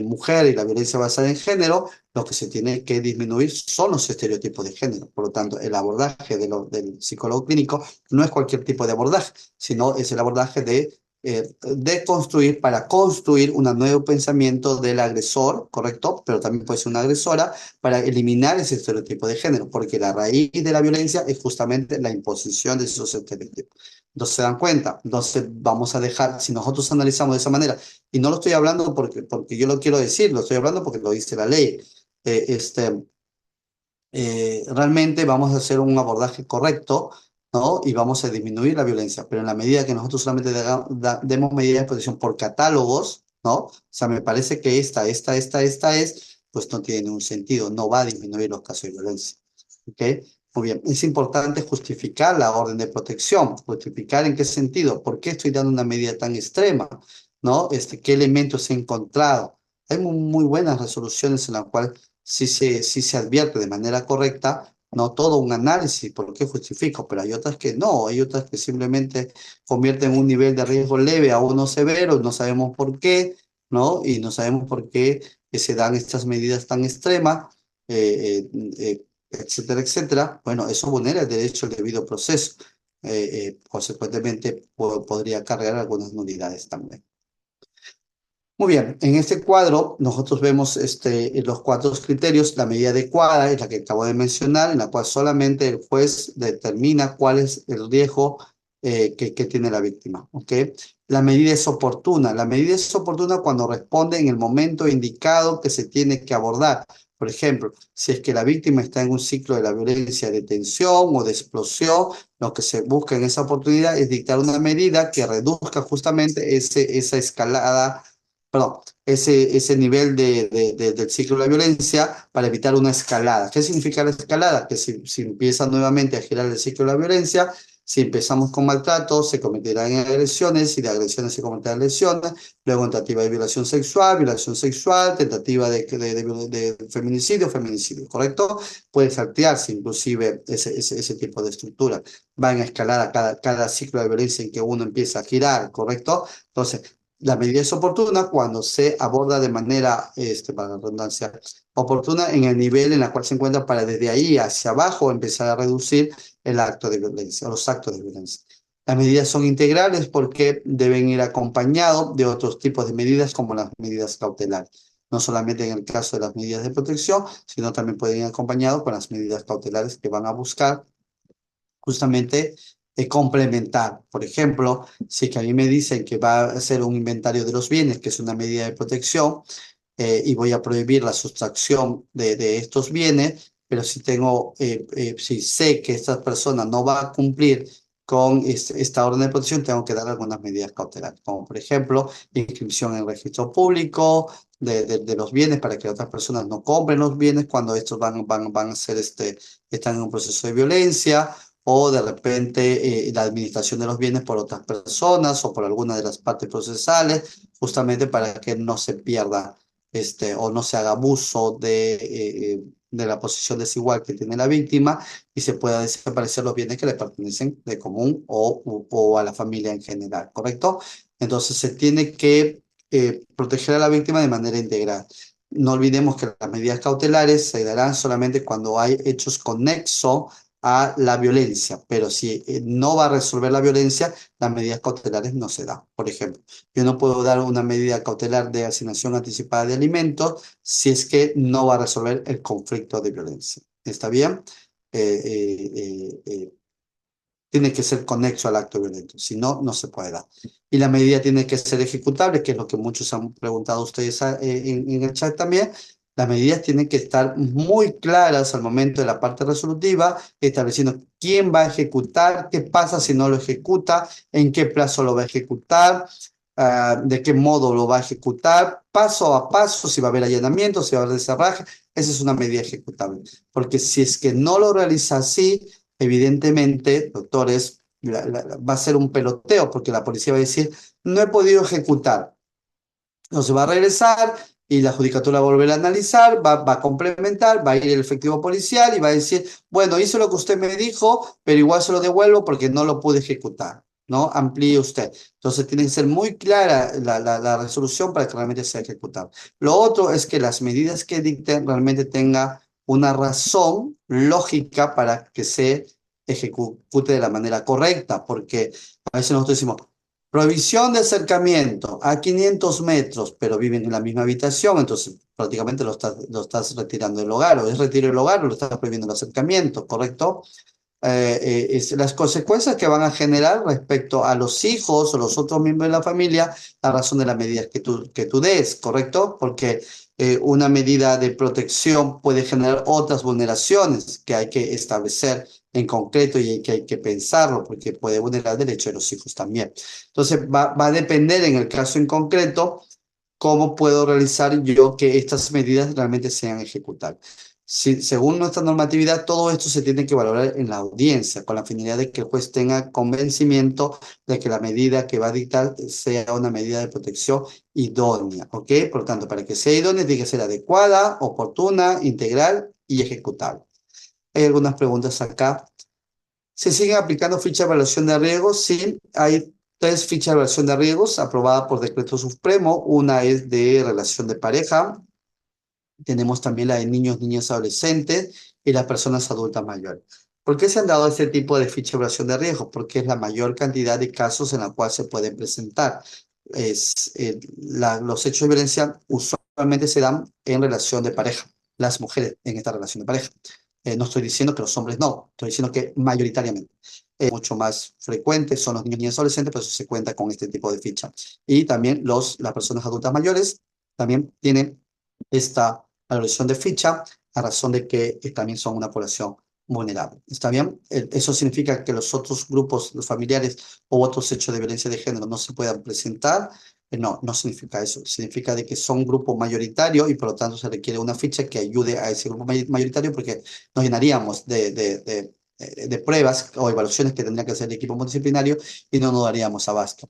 mujer y la violencia basada en género, lo que se tiene que disminuir son los estereotipos de género. Por lo tanto, el abordaje del psicólogo clínico no es cualquier tipo de abordaje, sino es el abordaje de construir para construir un nuevo pensamiento del agresor, ¿correcto? Pero también puede ser una agresora para eliminar ese estereotipo de género, porque la raíz de la violencia es justamente la imposición de esos estereotipos. Entonces se dan cuenta, entonces vamos a dejar, si nosotros analizamos de esa manera, y no lo estoy hablando porque yo lo quiero decir, lo estoy hablando porque lo dice la ley, eh, este, realmente vamos a hacer un abordaje correcto, ¿no? Y vamos a disminuir la violencia, pero en la medida que nosotros solamente demos medidas de protección por catálogos, ¿no? O sea, me parece que esta es, pues no tiene ningún sentido, no va a disminuir los casos de violencia, ¿ok? Muy bien, es importante justificar la orden de protección, justificar en qué sentido, por qué estoy dando una medida tan extrema, ¿no? ¿Qué elementos he encontrado? Hay muy buenas resoluciones en las cuales sí se advierte de manera correcta, no todo un análisis, por qué justifico, pero hay otras que no, hay otras que simplemente convierten un nivel de riesgo leve a uno severo, no sabemos por qué, ¿no? Y no sabemos por qué se dan estas medidas tan extremas, etcétera, etcétera. Bueno, eso vulnera el derecho al debido proceso. Consecuentemente, podría cargar algunas nulidades también. Muy bien, en este cuadro nosotros vemos los cuatro criterios. La medida adecuada es la que acabo de mencionar, en la cual solamente el juez determina cuál es el riesgo que tiene la víctima. ¿Ok? La medida es oportuna. La medida es oportuna cuando responde en el momento indicado que se tiene que abordar. Por ejemplo, si es que la víctima está en un ciclo de la violencia de tensión o de explosión, lo que se busca en esa oportunidad es dictar una medida que reduzca justamente esa escalada, perdón, ese nivel del ciclo de la violencia para evitar una escalada. ¿Qué significa la escalada? Que si empieza nuevamente a girar el ciclo de la violencia, si empezamos con maltrato, se cometerán agresiones, y de agresiones se cometerán lesiones, luego tentativa de violación sexual, tentativa de feminicidio, feminicidio, ¿correcto? Puede saltearse inclusive ese tipo de estructura. Va en escalada cada ciclo de violencia en que uno empieza a girar, ¿correcto? Entonces, la medida es oportuna cuando se aborda de manera, para la redundancia, oportuna en el nivel en el cual se encuentra para desde ahí hacia abajo empezar a reducir el acto de violencia o los actos de violencia. Las medidas son integrales porque deben ir acompañados de otros tipos de medidas como las medidas cautelares. No solamente en el caso de las medidas de protección, sino también pueden ir acompañados con las medidas cautelares que van a buscar justamente complementar. Por ejemplo, si es que a mí me dicen que va a hacer un inventario de los bienes, que es una medida de protección, y voy a prohibir la sustracción de estos bienes, pero si sé que esta persona no va a cumplir con esta orden de protección, tengo que dar algunas medidas cautelares, como por ejemplo, inscripción en el registro público de los bienes para que otras personas no compren los bienes cuando estos van a ser, están en un proceso de violencia, o de repente la administración de los bienes por otras personas o por alguna de las partes procesales, justamente para que no se pierda o no se haga abuso de la posición desigual que tiene la víctima y se pueda desaparecer los bienes que le pertenecen de común o a la familia en general, ¿correcto? Entonces se tiene que proteger a la víctima de manera integral. No olvidemos que las medidas cautelares se darán solamente cuando hay hechos con nexo a la violencia, pero si no va a resolver la violencia, las medidas cautelares no se dan. Por ejemplo, yo no puedo dar una medida cautelar de asignación anticipada de alimentos si es que no va a resolver el conflicto de violencia. ¿Está bien? Eh, eh, eh, eh, Tiene que ser conexo al acto violento, si no, no se puede dar. Y la medida tiene que ser ejecutable, que es lo que muchos han preguntado ustedes en el chat también. Las medidas tienen que estar muy claras al momento de la parte resolutiva, estableciendo quién va a ejecutar, qué pasa si no lo ejecuta, en qué plazo lo va a ejecutar, de qué modo lo va a ejecutar, paso a paso, si va a haber allanamiento, si va a haber desarraje. Esa es una medida ejecutable. Porque si es que no lo realiza así, evidentemente, doctores, va a ser un peloteo porque la policía va a decir, no he podido ejecutar. No se va a regresar y la judicatura va a volver a analizar, va a complementar, va a ir el efectivo policial y va a decir, bueno, hice lo que usted me dijo, pero igual se lo devuelvo porque no lo pude ejecutar. ¿No? Amplíe usted. Entonces tiene que ser muy clara la resolución para que realmente sea ejecutable. Lo otro es que las medidas que dicten realmente tengan una razón lógica para que se ejecute de la manera correcta, porque a veces nosotros decimos, prohibición de acercamiento a 500 metros, pero viven en la misma habitación, entonces prácticamente lo estás retirando del hogar, o es retiro del hogar o lo estás prohibiendo el acercamiento, ¿correcto? Las consecuencias que van a generar respecto a los hijos o los otros miembros de la familia a razón de las medidas que tú des, ¿correcto? Porque una medida de protección puede generar otras vulneraciones que hay que establecer en concreto y que hay que pensarlo porque puede vulnerar el derecho de los hijos también. Entonces va a depender en el caso en concreto cómo puedo realizar yo que estas medidas realmente sean ejecutables. Si, según nuestra normatividad, todo esto se tiene que valorar en la audiencia, con la finalidad de que el juez tenga convencimiento de que la medida que va a dictar sea una medida de protección idónea, ¿ok? Por lo tanto, para que sea idónea, tiene que ser adecuada, oportuna, integral y ejecutable. Hay algunas preguntas acá. ¿Se siguen aplicando fichas de evaluación de riesgos? Sí, hay tres fichas de evaluación de riesgos aprobadas por decreto supremo. Una es de relación de pareja. Tenemos también la de niños, niñas, adolescentes y las personas adultas mayores. ¿Por qué se han dado este tipo de ficha de evaluación de riesgos? Porque es la mayor cantidad de casos en la cual se pueden presentar. Los hechos de violencia usualmente se dan en relación de pareja, las mujeres en esta relación de pareja. No estoy diciendo que los hombres no, estoy diciendo que mayoritariamente. Mucho más frecuente son los niños, niñas, adolescentes, por eso se cuenta con este tipo de ficha. Y también las personas adultas mayores también tienen esta valoración de ficha a razón de que también son una población vulnerable. ¿Está bien? Eso significa que los otros grupos familiares o otros hechos de violencia de género no se puedan presentar. No, no significa eso. Significa de que son un grupo mayoritario y por lo tanto se requiere una ficha que ayude a ese grupo mayoritario porque nos llenaríamos de pruebas o evaluaciones que tendría que hacer el equipo multidisciplinario y no nos daríamos abasto.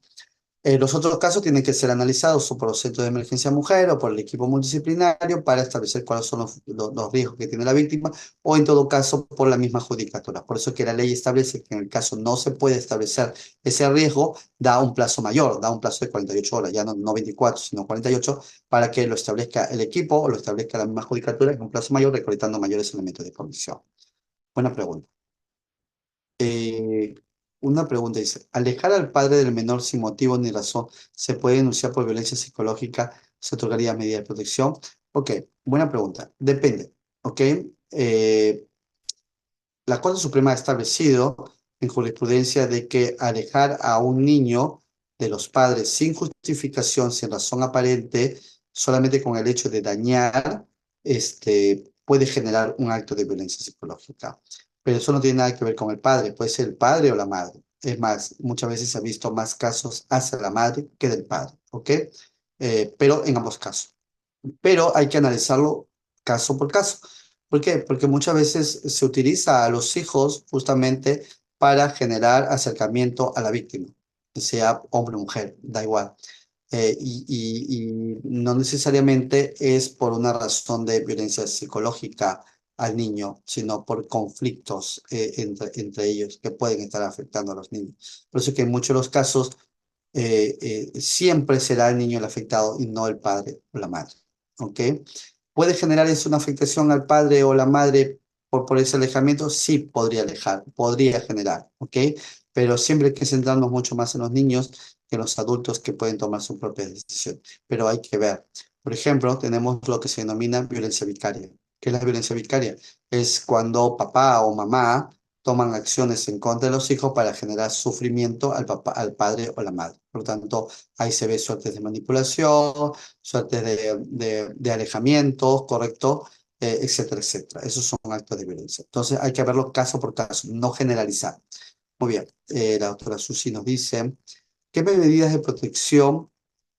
Los otros casos tienen que ser analizados o por los centros de emergencia mujer o por el equipo multidisciplinario para establecer cuáles son los riesgos que tiene la víctima o en todo caso por la misma judicatura. Por eso es que la ley establece que en el caso no se puede establecer ese riesgo, da un plazo mayor, da un plazo de 48 horas, ya no 24, sino 48, para que lo establezca el equipo o lo establezca la misma judicatura en un plazo mayor, recolectando mayores elementos de convicción. Buena pregunta. Eh, una pregunta dice, ¿alejar al padre del menor sin motivo ni razón se puede denunciar por violencia psicológica? ¿Se otorgaría medida de protección? Ok, buena pregunta. Depende, ¿ok? La Corte Suprema ha establecido en jurisprudencia de que alejar a un niño de los padres sin justificación, sin razón aparente, solamente con el hecho de dañar, puede generar un acto de violencia psicológica. Pero eso no tiene nada que ver con el padre, puede ser el padre o la madre. Es más, muchas veces se ha visto más casos hacia la madre que del padre, ¿ok? Pero en ambos casos. Pero hay que analizarlo caso por caso. ¿Por qué? Porque muchas veces se utiliza a los hijos justamente para generar acercamiento a la víctima, sea hombre o mujer, da igual. Y no necesariamente es por una razón de violencia psicológica al niño, sino por conflictos entre ellos que pueden estar afectando a los niños. Por eso que en muchos de los casos siempre será el niño el afectado y no el padre o la madre. ¿Ok? ¿Puede generar eso una afectación al padre o la madre? por ese alejamiento, sí podría alejar, podría generar, ¿ok? Pero siempre hay que centrarnos mucho más en los niños que en los adultos que pueden tomar sus propias decisiones. Pero hay que ver. Por ejemplo, tenemos lo que se denomina violencia vicaria. ¿Qué es la violencia vicaria? Es cuando papá o mamá toman acciones en contra de los hijos para generar sufrimiento al papá, al padre o la madre. Por lo tanto, ahí se ve suertes de manipulación, suertes de alejamiento, ¿correcto? Etcétera, etcétera. Esos son actos de violencia. Entonces hay que verlo caso por caso, no generalizar. Muy bien, la doctora Susi nos dice, ¿qué medidas de protección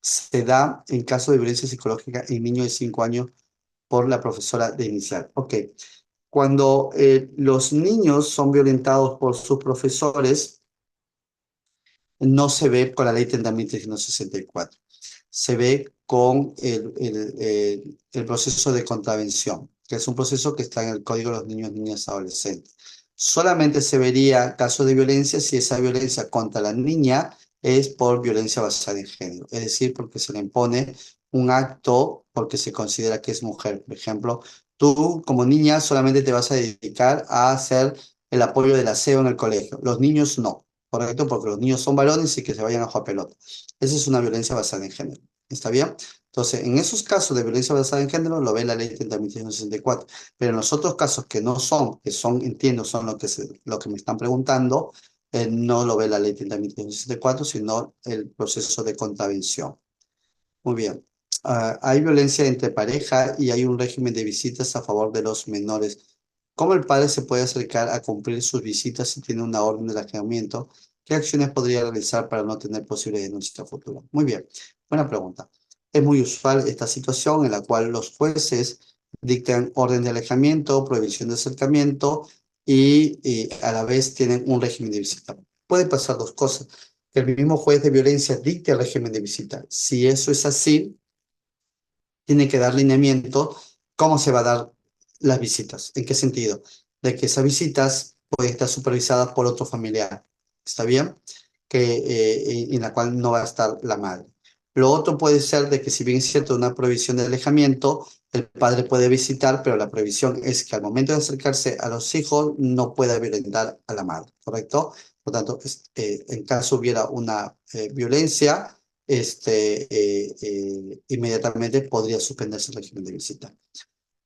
se da en caso de violencia psicológica en niños de 5 años por la profesora de inicial? Ok, cuando los niños son violentados por sus profesores, no se ve con la ley 30.364. Se ve con el proceso de contravención, que es un proceso que está en el Código de los Niños, Niñas, Adolescentes. Solamente se vería caso de violencia si esa violencia contra la niña es por violencia basada en género, es decir, porque se le impone un acto porque se considera que es mujer. Por ejemplo, tú como niña solamente te vas a dedicar a hacer el apoyo del aseo en el colegio. Los niños no, ¿correcto? Porque los niños son varones y que se vayan a jugar pelota. Esa es una violencia basada en género. ¿Está bien? Entonces, en esos casos de violencia basada en género lo ve la ley 30.164. Pero en los otros casos que son, entiendo, son lo que me están preguntando, no lo ve la ley 30.164, sino el proceso de contravención. Muy bien. Hay violencia entre pareja y hay un régimen de visitas a favor de los menores. ¿Cómo el padre se puede acercar a cumplir sus visitas si tiene una orden de alejamiento? ¿Qué acciones podría realizar para no tener posible denuncia futura? Muy bien, buena pregunta. Es muy usual esta situación en la cual los jueces dictan orden de alejamiento, prohibición de acercamiento y a la vez tienen un régimen de visita. Puede pasar dos cosas que el mismo juez de violencia dicte el régimen de visita. Si eso es así, tiene que dar lineamiento cómo se va a dar las visitas. ¿En qué sentido? De que esas visitas pueden estar supervisadas por otro familiar. ¿Está bien? En la cual no va a estar la madre. Lo otro puede ser de que si bien es cierto una prohibición de alejamiento, el padre puede visitar, pero la prohibición es que al momento de acercarse a los hijos no pueda violentar a la madre, ¿correcto? Por tanto, en caso hubiera una violencia, inmediatamente podría suspenderse el régimen de visita.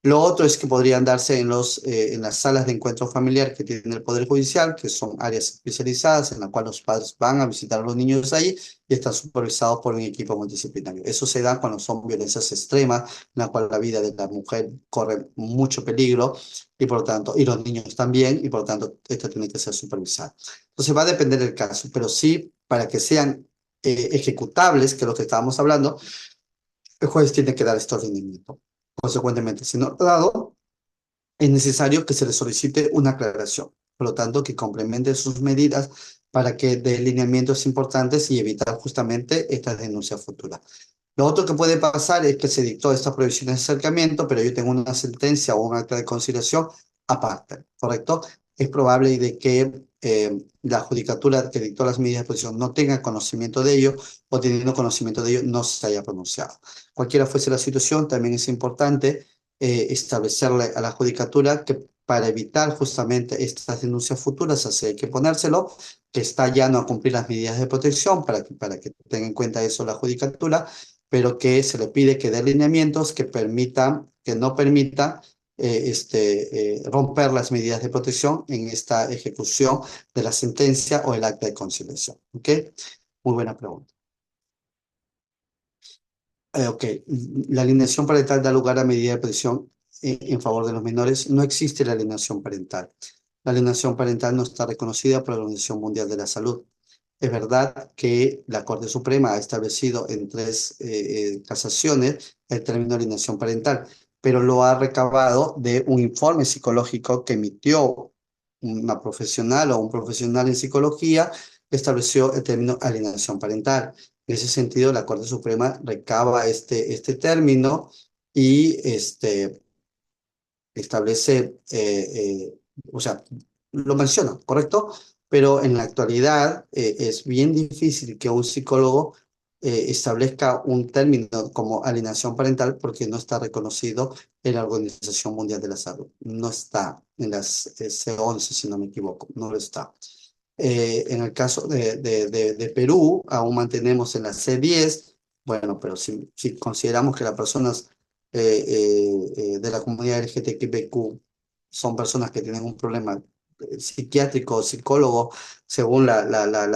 Lo otro es que podrían darse en las salas de encuentro familiar que tiene el Poder Judicial, que son áreas especializadas en las cuales los padres van a visitar a los niños ahí y están supervisados por un equipo multidisciplinario. Eso se da cuando son violencias extremas, en la cual la vida de la mujer corre mucho peligro y por lo tanto, y los niños también, y por lo tanto, esto tiene que ser supervisado. Entonces va a depender del caso, pero sí, para que sean ejecutables, que es lo que estábamos hablando, el juez tiene que dar este ordenamiento. Consecuentemente, si no lo ha dado, es necesario que se le solicite una aclaración. Por lo tanto, que complemente sus medidas para que dé lineamientos importantes y evitar justamente estas denuncias futuras. Lo otro que puede pasar es que se dictó esta prohibición de acercamiento, pero yo tengo una sentencia o un acta de conciliación aparte, ¿correcto? Es probable de que la judicatura que dictó las medidas de protección no tenga conocimiento de ello o teniendo conocimiento de ello no se haya pronunciado. Cualquiera fuese la situación, también es importante establecerle a la judicatura que para evitar justamente estas denuncias futuras, así hay que ponérselo, que está ya no a cumplir las medidas de protección para que tenga en cuenta eso la judicatura, pero que se le pide que dé lineamientos que permitan, que no permita romper las medidas de protección en esta ejecución de la sentencia o el acta de conciliación. ¿Ok? Muy buena pregunta. Ok, la alienación parental da lugar a medida de presión en favor de los menores. No existe la alienación parental. La alienación parental no está reconocida por la Organización Mundial de la Salud. Es verdad que la Corte Suprema ha establecido en 3 casaciones el término alienación parental, pero lo ha recabado de un informe psicológico que emitió una profesional o un profesional en psicología que estableció el término alienación parental. En ese sentido, la Corte Suprema recaba este término y establece, o sea, lo menciona, ¿correcto? Pero en la actualidad es bien difícil que un psicólogo establezca un término como alienación parental porque no está reconocido en la Organización Mundial de la Salud. No está en las C11, si no me equivoco, no lo está. En el caso de Perú, aún mantenemos en la C10, bueno, pero si consideramos que las personas de la comunidad LGBTQ son personas que tienen un problema psiquiátrico o psicólogo, según la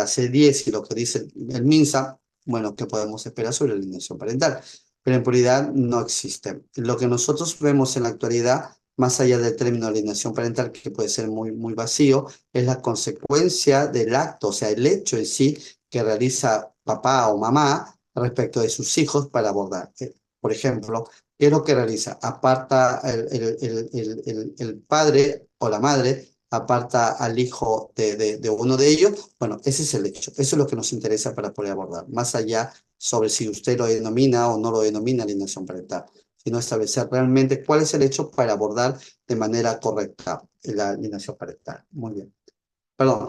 C10 y lo que dice el MINSA, bueno, ¿qué podemos esperar sobre la alienación parental? Pero en realidad no existe. Lo que nosotros vemos en la actualidad, más allá del término alienación parental, que puede ser muy vacío, es la consecuencia del acto, o sea, el hecho en sí que realiza papá o mamá respecto de sus hijos para abordar. Por ejemplo, ¿qué es lo que realiza? Aparta el padre o la madre, aparta al hijo de uno de ellos. Bueno, ese es el hecho. Eso es lo que nos interesa para poder abordar. Más allá sobre si usted lo denomina o no lo denomina alienación parental, sino establecer realmente cuál es el hecho para abordar de manera correcta la alienación parental. Muy bien. Perdón,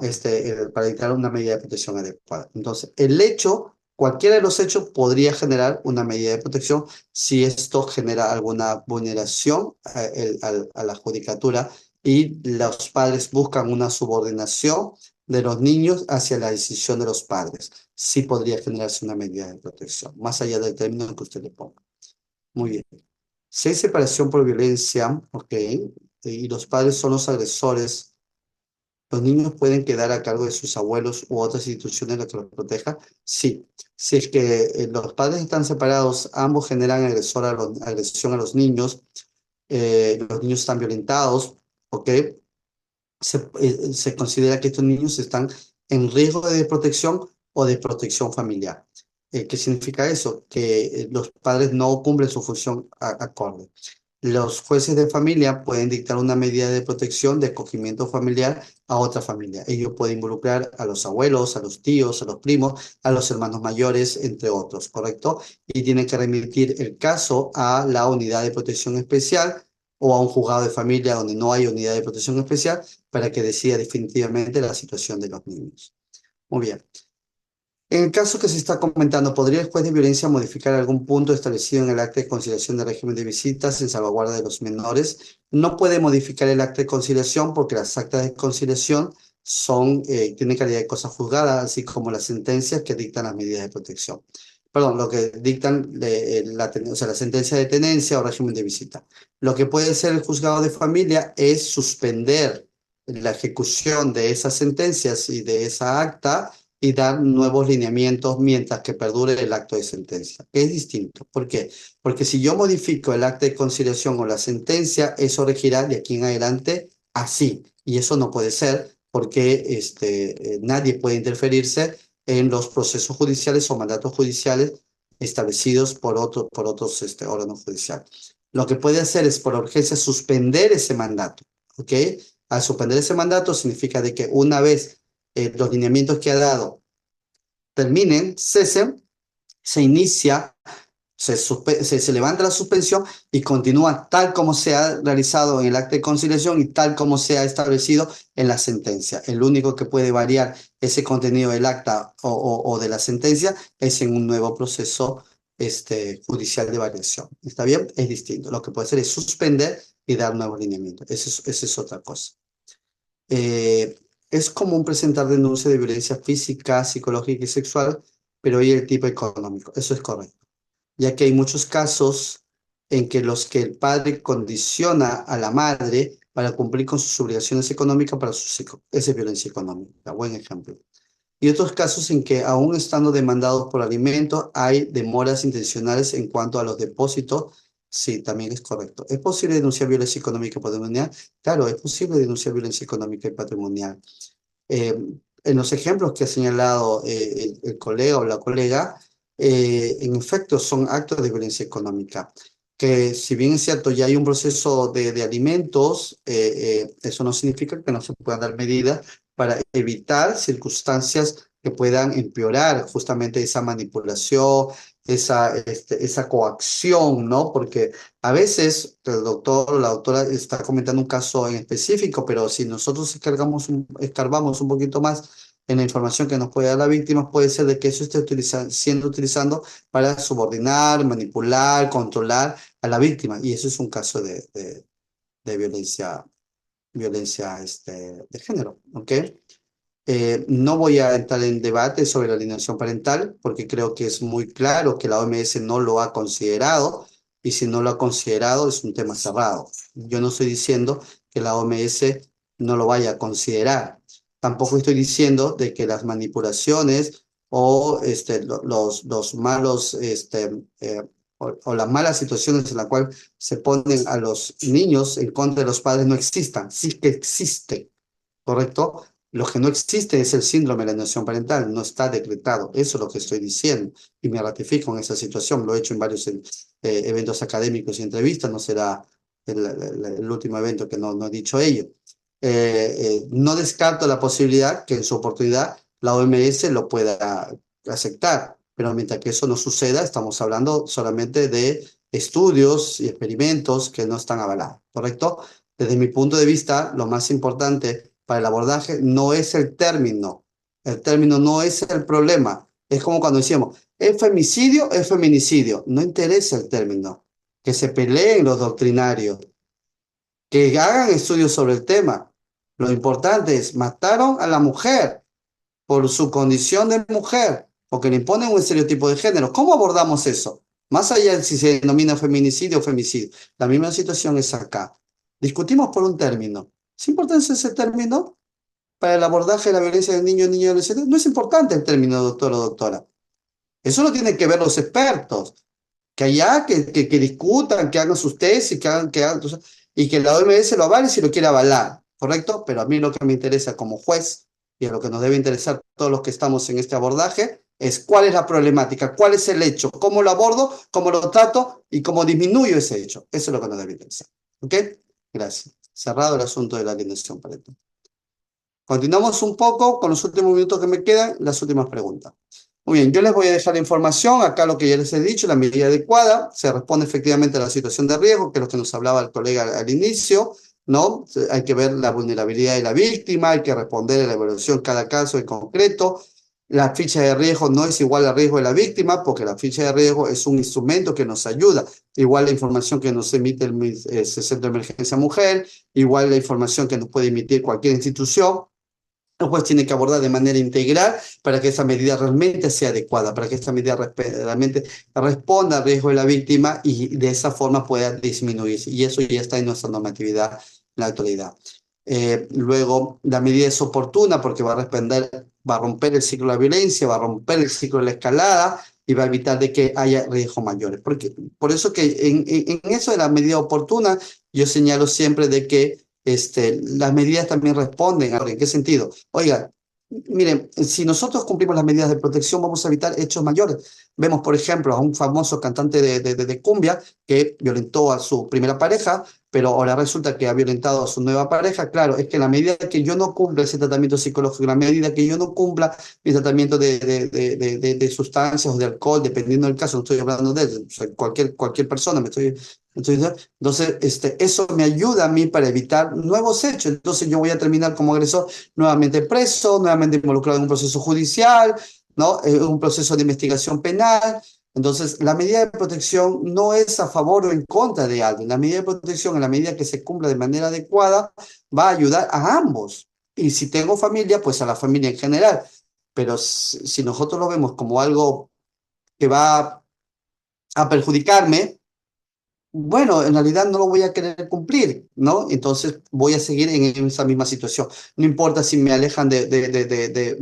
para dictar una medida de protección adecuada. Entonces, el hecho, cualquiera de los hechos podría generar una medida de protección si esto genera alguna vulneración a la judicatura y los padres buscan una subordinación de los niños hacia la decisión de los padres. Sí podría generarse una medida de protección, más allá del término que usted le ponga. Muy bien. Si hay separación por violencia, ok, y los padres son los agresores, ¿los niños pueden quedar a cargo de sus abuelos u otras instituciones las que los protejan? Sí. Si es que los padres están separados, ambos generan agresión a los niños están violentados, ¿ok? Se considera que estos niños están en riesgo de desprotección o de protección familiar. ¿Qué significa eso? Que los padres no cumplen su función acorde. Los jueces de familia pueden dictar una medida de protección de acogimiento familiar a otra familia. Ello puede involucrar a los abuelos, a los tíos, a los primos, a los hermanos mayores, entre otros, ¿correcto? Y tienen que remitir el caso a la unidad de protección especial o a un juzgado de familia donde no hay unidad de protección especial para que decida definitivamente la situación de los niños. Muy bien. En el caso que se está comentando, ¿podría el juez de violencia modificar algún punto establecido en el acta de conciliación de régimen de visitas en salvaguarda de los menores? No puede modificar el acta de conciliación porque las actas de conciliación tienen calidad de cosa juzgada, así como las sentencias que dictan las medidas de protección. Perdón, lo que dictan o sea, la sentencia de tenencia o régimen de visita. Lo que puede hacer el juzgado de familia es suspender la ejecución de esas sentencias y de esa acta y dar nuevos lineamientos mientras que perdure el acto de sentencia. Es distinto. ¿Por qué? Porque si yo modifico el acta de conciliación o la sentencia, eso regirá de aquí en adelante así. Y eso no puede ser porque nadie puede interferirse en los procesos judiciales o mandatos judiciales establecidos por otros órganos judiciales. Lo que puede hacer es por urgencia suspender ese mandato. ¿Ok? Al suspender ese mandato significa de que una vez los lineamientos que ha dado terminen, cesen, se inicia, se levanta la suspensión y continúa tal como se ha realizado en el acta de conciliación y tal como se ha establecido en la sentencia. El único que puede variar ese contenido del acta o de la sentencia es en un nuevo proceso judicial de variación. ¿Está bien? Es distinto. Lo que puede hacer es suspender y dar nuevos lineamientos. Esa es otra cosa. Eh, es común presentar denuncia de violencia física, psicológica y sexual, pero hoy el tipo económico. Eso es correcto, ya que hay muchos casos en que los que el padre condiciona a la madre para cumplir con sus obligaciones económicas para sus hijos. Esa es violencia económica. Buen ejemplo. Y otros casos en que, aún estando demandados por alimentos, hay demoras intencionales en cuanto a los depósitos. Sí, también es correcto. ¿Es posible denunciar violencia económica y patrimonial? Claro, es posible denunciar violencia económica y patrimonial. Eh, en los ejemplos que ha señalado el colega o la colega, en efecto son actos de violencia económica, que si bien es cierto ya hay un proceso de alimentos, eso no significa que no se puedan dar medidas para evitar circunstancias que puedan empeorar justamente esa manipulación, esa coacción, ¿no? Porque a veces el doctor o la doctora está comentando un caso en específico, pero si nosotros escarbamos un poquito más, en la información que nos puede dar la víctima, puede ser de que eso esté siendo utilizado para subordinar, manipular, controlar a la víctima. Y eso es un caso de violencia de género, ¿ok? No voy a entrar en debate sobre la alienación parental porque creo que es muy claro que la OMS no lo ha considerado y si no lo ha considerado es un tema cerrado. Yo no estoy diciendo que la OMS no lo vaya a considerar. Tampoco estoy diciendo de que las manipulaciones o los malos o las malas situaciones en las cuales se ponen a los niños en contra de los padres no existan. Sí que existen, ¿correcto? Lo que no existe es el síndrome de alienación parental, no está decretado. Eso es lo que estoy diciendo y me ratifico en esa situación. Lo he hecho en varios eventos académicos y entrevistas, no será el último evento que no he dicho ello. No descarto la posibilidad que en su oportunidad la OMS lo pueda aceptar, pero mientras que eso no suceda, estamos hablando solamente de estudios y experimentos que no están avalados, ¿correcto? Desde mi punto de vista, lo más importante para el abordaje no es el término no es el problema. Es como cuando decíamos, ¿es femicidio o es feminicidio? No interesa el término. Que se peleen los doctrinarios, que hagan estudios sobre el tema. Lo importante es, mataron a la mujer por su condición de mujer, porque le imponen un estereotipo de género. ¿Cómo abordamos eso? Más allá de si se denomina feminicidio o femicidio. La misma situación es acá. Discutimos por un término. ¿Es importante ese término para el abordaje de la violencia de niños, niñas y adolescentes? No es importante el término doctor o doctora. Eso lo tienen que ver los expertos, que allá, que discutan, que hagan sus tesis, y que la OMS lo avale si lo quiere avalar, ¿correcto? Pero a mí lo que me interesa como juez y a lo que nos debe interesar todos los que estamos en este abordaje es cuál es la problemática, cuál es el hecho, cómo lo abordo, cómo lo trato y cómo disminuyo ese hecho. Eso es lo que nos debe interesar. ¿Ok? Gracias. Cerrado el asunto de la alienación parental. Continuamos un poco con los últimos minutos que me quedan, las últimas preguntas. Muy bien, yo les voy a dejar la información, acá lo que ya les he dicho, la medida adecuada, se responde efectivamente a la situación de riesgo, que es lo que nos hablaba el colega al inicio, ¿no? Hay que ver la vulnerabilidad de la víctima, hay que responder a la evaluación cada caso en concreto. La ficha de riesgo no es igual al riesgo de la víctima, porque la ficha de riesgo es un instrumento que nos ayuda. Igual la información que nos emite el Centro de Emergencia Mujer, igual la información que nos puede emitir cualquier institución. El juez tiene que abordar de manera integral para que esa medida realmente sea adecuada, para que esta medida realmente responda al riesgo de la víctima y de esa forma pueda disminuirse. Y eso ya está en nuestra normatividad en la actualidad. Luego, la medida es oportuna porque va a romper el ciclo de la violencia, va a romper el ciclo de la escalada y va a evitar de que haya riesgos mayores. Por eso que en eso de la medida oportuna, yo señalo siempre de que las medidas también responden. ¿En qué sentido? Oiga, miren, si nosotros cumplimos las medidas de protección, vamos a evitar hechos mayores. Vemos, por ejemplo, a un famoso cantante de cumbia que violentó a su primera pareja, pero ahora resulta que ha violentado a su nueva pareja. Claro, es que en la medida que yo no cumpla ese tratamiento psicológico, en la medida que yo no cumpla mi tratamiento de sustancias o de alcohol, dependiendo del caso, no estoy hablando de él, o sea, cualquier persona, entonces, eso me ayuda a mí para evitar nuevos hechos. Entonces, yo voy a terminar como agresor nuevamente preso, nuevamente involucrado en un proceso judicial, ¿no? Un proceso de investigación penal. Entonces, la medida de protección no es a favor o en contra de alguien. La medida de protección, en la medida que se cumpla de manera adecuada, va a ayudar a ambos. Y si tengo familia, pues a la familia en general. Pero si nosotros lo vemos como algo que va a perjudicarme, bueno, en realidad no lo voy a querer cumplir, ¿no? Entonces voy a seguir en esa misma situación. No importa si me alejan de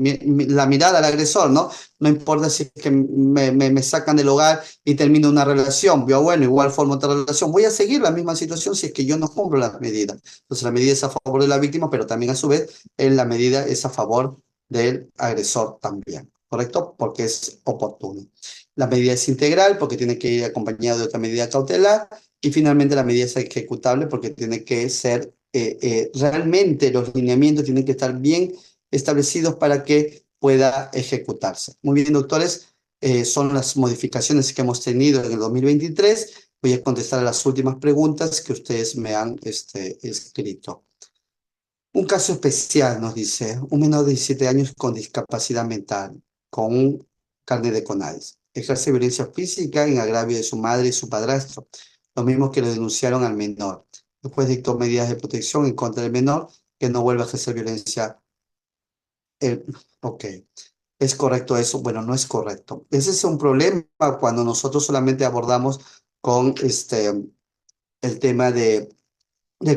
la mirada del agresor, ¿no? No importa si es que me sacan del hogar y termino una relación. Yo, bueno, igual formo otra relación. Voy a seguir la misma situación si es que yo no cumplo las medidas. Entonces la medida es a favor de la víctima, pero también a su vez la medida es a favor del agresor también, ¿correcto? Porque es oportuno. La medida es integral porque tiene que ir acompañada de otra medida cautelar y finalmente la medida es ejecutable porque tiene que ser realmente los lineamientos tienen que estar bien establecidos para que pueda ejecutarse. Muy bien, doctores, son las modificaciones que hemos tenido en el 2023. Voy a contestar a las últimas preguntas que ustedes me han escrito. Un caso especial, nos dice, un menor de 17 años con discapacidad mental, con un carnet de CONADIS. Ejerce violencia física en agravio de su madre y su padrastro, los mismos que lo denunciaron al menor. Después dictó medidas de protección en contra del menor, que no vuelva a ejercer violencia. Eh, ok, ¿es correcto eso? Bueno, no es correcto. Ese es un problema cuando nosotros solamente abordamos con el tema del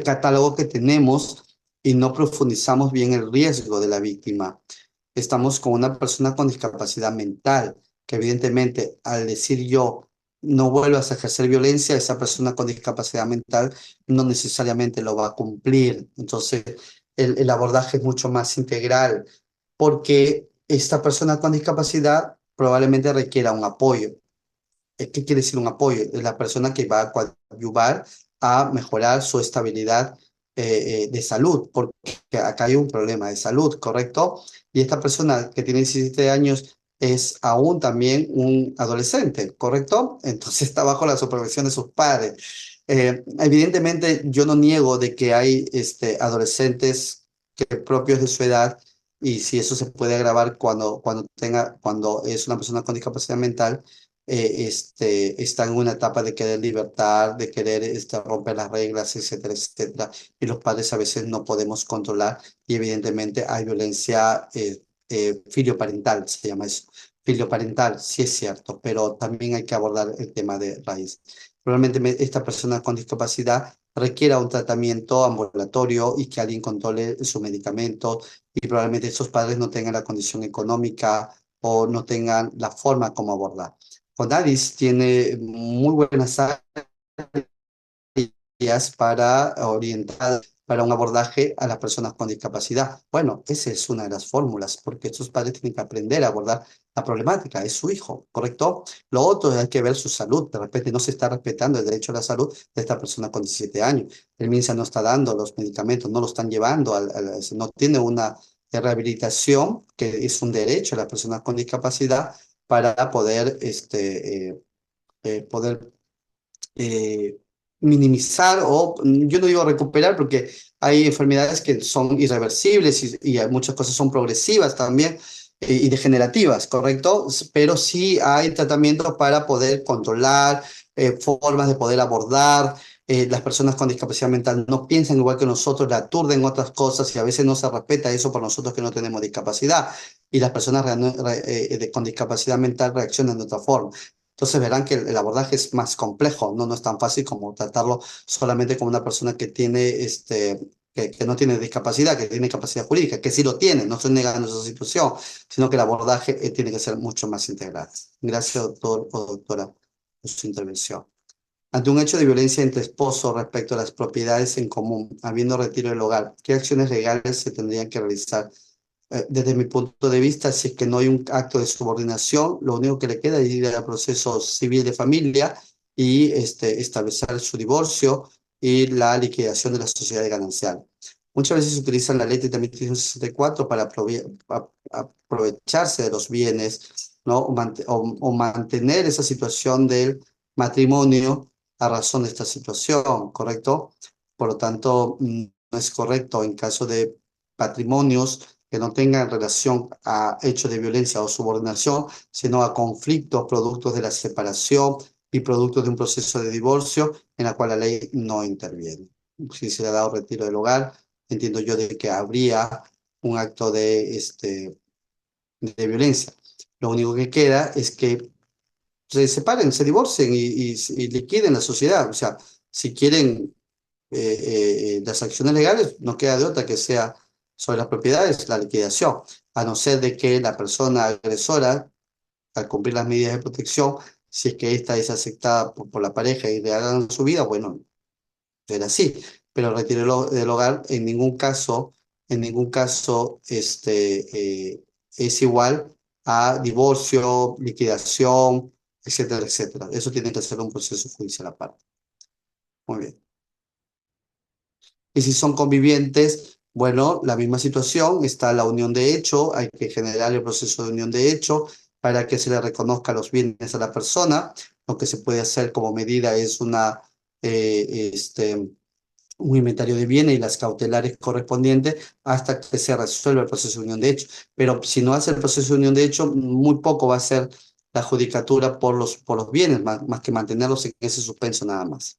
catálogo que tenemos y no profundizamos bien el riesgo de la víctima. Estamos con una persona con discapacidad mental, que evidentemente al decir yo no vuelvas a ejercer violencia, esa persona con discapacidad mental no necesariamente lo va a cumplir. Entonces, el abordaje es mucho más integral porque esta persona con discapacidad probablemente requiera un apoyo. ¿Qué quiere decir un apoyo? Es la persona que va a coadyuvar a mejorar su estabilidad de salud, porque acá hay un problema de salud, ¿correcto? Y esta persona que tiene 17 años es aún también un adolescente, ¿correcto? Entonces está bajo la supervisión de sus padres. Evidentemente, yo no niego de que hay adolescentes que propios de su edad y si eso se puede agravar cuando es una persona con discapacidad mental está en una etapa de querer libertad, de querer romper las reglas, etcétera, etcétera. Y los padres a veces no podemos controlar y evidentemente hay violencia filioparental, se llama eso. Filioparental, sí es cierto, pero también hay que abordar el tema de raíz. Probablemente esta persona con discapacidad requiera un tratamiento ambulatorio y que alguien controle su medicamento y probablemente esos padres no tengan la condición económica o no tengan la forma como abordar. Conadis tiene muy buenas áreas para orientar para un abordaje a las personas con discapacidad. Bueno, esa es una de las fórmulas, porque estos padres tienen que aprender a abordar la problemática, es su hijo, ¿correcto? Lo otro es hay que ver su salud, de repente no se está respetando el derecho a la salud de esta persona con 17 años. El MINSA no está dando los medicamentos, no lo están llevando, no tiene una rehabilitación, que es un derecho a las personas con discapacidad, para poder poder eh, minimizar o yo no digo recuperar porque hay enfermedades que son irreversibles y hay muchas cosas son progresivas también y degenerativas, ¿correcto? Pero sí hay tratamientos para poder controlar, formas de poder abordar. Las personas con discapacidad mental no piensan igual que nosotros, la aturden otras cosas y a veces no se respeta eso por nosotros que no tenemos discapacidad. Y las personas con discapacidad mental reaccionan de otra forma. Entonces verán que el abordaje es más complejo, ¿no? No es tan fácil como tratarlo solamente como una persona que tiene, que no tiene discapacidad, que tiene capacidad jurídica, que sí lo tiene, no estoy negando esa situación, sino que el abordaje tiene que ser mucho más integral. Gracias, doctor o doctora, por su intervención. Ante un hecho de violencia entre esposos respecto a las propiedades en común, habiendo retiro del hogar, ¿qué acciones legales se tendrían que realizar? Desde mi punto de vista, si es que no hay un acto de subordinación, lo único que le queda es ir al proceso civil de familia y establecer su divorcio y la liquidación de la sociedad ganancial. Muchas veces se utiliza la ley de 164 para aprovecharse de los bienes, ¿no? O mantener esa situación del matrimonio a razón de esta situación, ¿correcto? Por lo tanto, no es correcto en caso de patrimonios que no tengan relación a hechos de violencia o subordinación, sino a conflictos productos de la separación y productos de un proceso de divorcio en la cual la ley no interviene. Si se le ha dado retiro del hogar, entiendo yo de que habría un acto de violencia. Lo único que queda es que se separen, se divorcien y liquiden la sociedad. O sea, si quieren las acciones legales, no queda de otra que sea sobre las propiedades la liquidación, a no ser de que la persona agresora, al cumplir las medidas de protección, si es que esta es aceptada por la pareja y le hagan su vida, bueno, será así. Pero retiro del hogar en ningún caso es igual a divorcio, liquidación, etcétera, etcétera. Eso tiene que ser un proceso judicial aparte. Muy bien. Y si son convivientes, bueno, la misma situación, está la unión de hecho, hay que generar el proceso de unión de hecho para que se le reconozca los bienes a la persona. Lo que se puede hacer como medida es un inventario de bienes y las cautelares correspondientes hasta que se resuelva el proceso de unión de hecho. Pero si no hace el proceso de unión de hecho, muy poco va a ser la judicatura por los bienes, más que mantenerlos en ese suspenso nada más.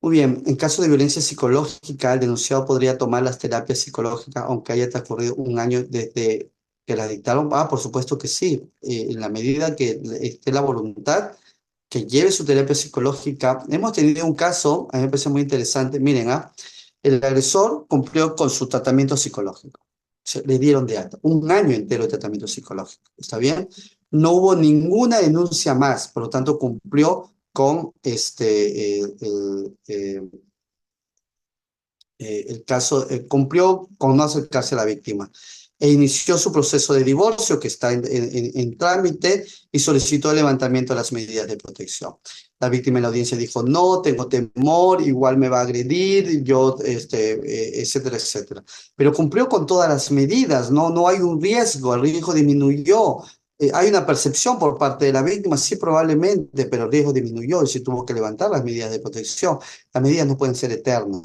Muy bien, en caso de violencia psicológica, el denunciado podría tomar las terapias psicológicas aunque haya transcurrido un año desde que las dictaron. Ah, por supuesto que sí, en la medida que esté la voluntad, que lleve su terapia psicológica. Hemos tenido un caso, a mí me parece muy interesante, miren, el agresor cumplió con su tratamiento psicológico, le dieron de alta, un año entero de tratamiento psicológico, ¿está bien? No hubo ninguna denuncia más, por lo tanto cumplió con el caso, cumplió con no acercarse a la víctima e inició su proceso de divorcio que está en trámite y solicitó el levantamiento de las medidas de protección. La víctima en la audiencia dijo, no, tengo temor, igual me va a agredir, yo, etcétera, etcétera. Pero cumplió con todas las medidas, no hay un riesgo, el riesgo disminuyó. Hay una percepción por parte de la víctima, sí, probablemente, pero el riesgo disminuyó y se tuvo que levantar las medidas de protección. Las medidas no pueden ser eternas.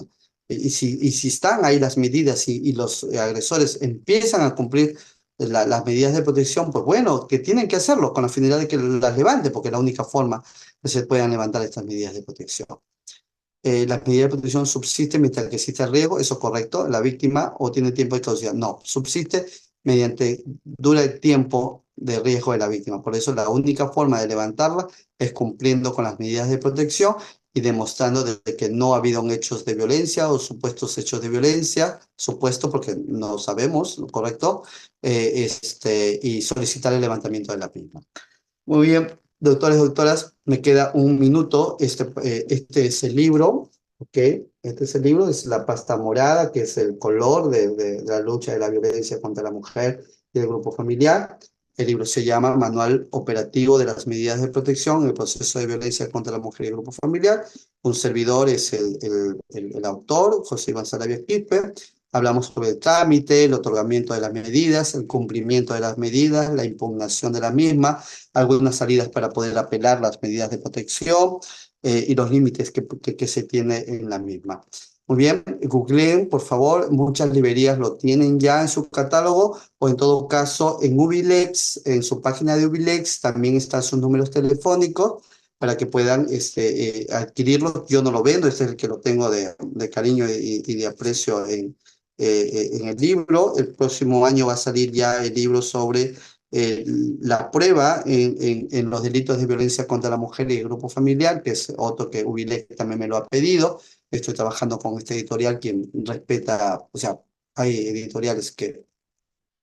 Y si están ahí las medidas y los agresores empiezan a cumplir las medidas de protección, pues bueno, que tienen que hacerlo con la finalidad de que las levante, porque es la única forma que se puedan levantar estas medidas de protección. Las medidas de protección subsisten mientras que existe el riesgo, eso es correcto, la víctima o tiene tiempo de caducidad. No, subsiste mediante dura el tiempo de riesgo de la víctima. Por eso la única forma de levantarla es cumpliendo con las medidas de protección y demostrando de que no ha habido hechos de violencia o supuestos hechos de violencia, supuesto porque no sabemos, ¿correcto? Y solicitar el levantamiento de la misma. Muy bien, doctores, doctoras, me queda un minuto. Este es el libro, ¿ok? Este es el libro, es la pasta morada, que es el color de la lucha de la violencia contra la mujer y el grupo familiar. El libro se llama Manual Operativo de las Medidas de Protección en el Proceso de Violencia contra la Mujer y el Grupo Familiar. Un servidor es el autor, José Iván Saravia Quispe. Hablamos sobre el trámite, el otorgamiento de las medidas, el cumplimiento de las medidas, la impugnación de la misma, algunas salidas para poder apelar las medidas de protección y los límites que se tiene en la misma. Muy bien, googleen, por favor, muchas librerías lo tienen ya en su catálogo o en todo caso en Ubilex, en su página de Ubilex también están sus números telefónicos para que puedan adquirirlo. Yo no lo vendo, este es el que lo tengo de cariño y de aprecio en el libro. El próximo año va a salir ya el libro sobre la prueba en los delitos de violencia contra la mujer y el grupo familiar, que es otro que Ubilex también me lo ha pedido. Estoy trabajando con este editorial quien respeta, o sea, hay editoriales que,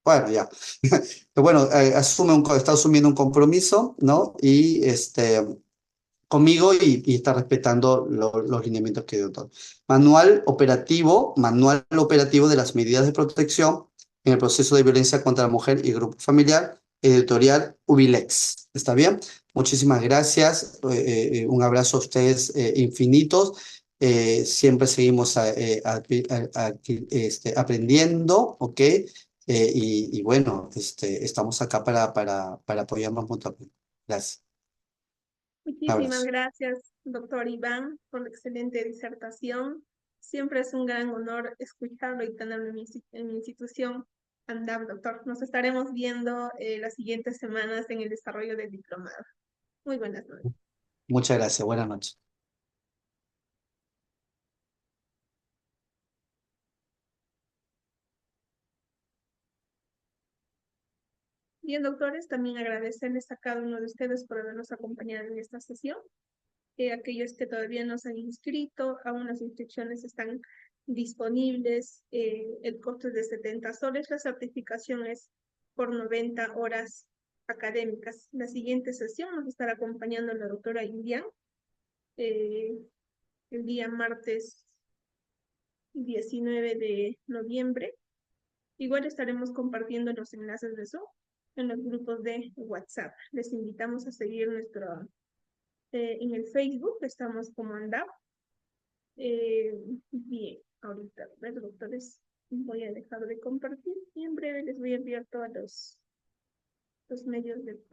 bueno, ya, pero bueno, está asumiendo un compromiso, ¿no? Y conmigo y está respetando los lineamientos que dio todo. Manual operativo de las medidas de protección en el proceso de violencia contra la mujer y grupo familiar, editorial Ubilex. ¿Está bien? Muchísimas gracias. Un abrazo a ustedes infinitos. Siempre seguimos aprendiendo, ¿ok? Y bueno, estamos acá para apoyarnos mutuamente. Gracias. Un Muchísimas abrazo. gracias, doctor Iván, por la excelente disertación. Siempre es un gran honor escucharlo y tenerlo en mi institución. ANDAP, doctor. Nos estaremos viendo las siguientes semanas en el desarrollo del diplomado. Muy buenas noches. Muchas gracias. Buenas noches. Bien, doctores, también agradecerles a cada uno de ustedes por habernos acompañado en esta sesión. Aquellos que todavía no se han inscrito, aún las inscripciones están disponibles. El costo es de 70 soles, la certificación es por 90 horas académicas. La siguiente sesión nos estará acompañando la doctora Indian eh, el día martes 19 de noviembre. Igual estaremos compartiendo los enlaces de Zoom en los grupos de WhatsApp. Les invitamos a seguir en el Facebook, estamos como ANDAP. Bien, ahorita, a ver, doctores, voy a dejar de compartir y en breve les voy a enviar todos los medios de pago.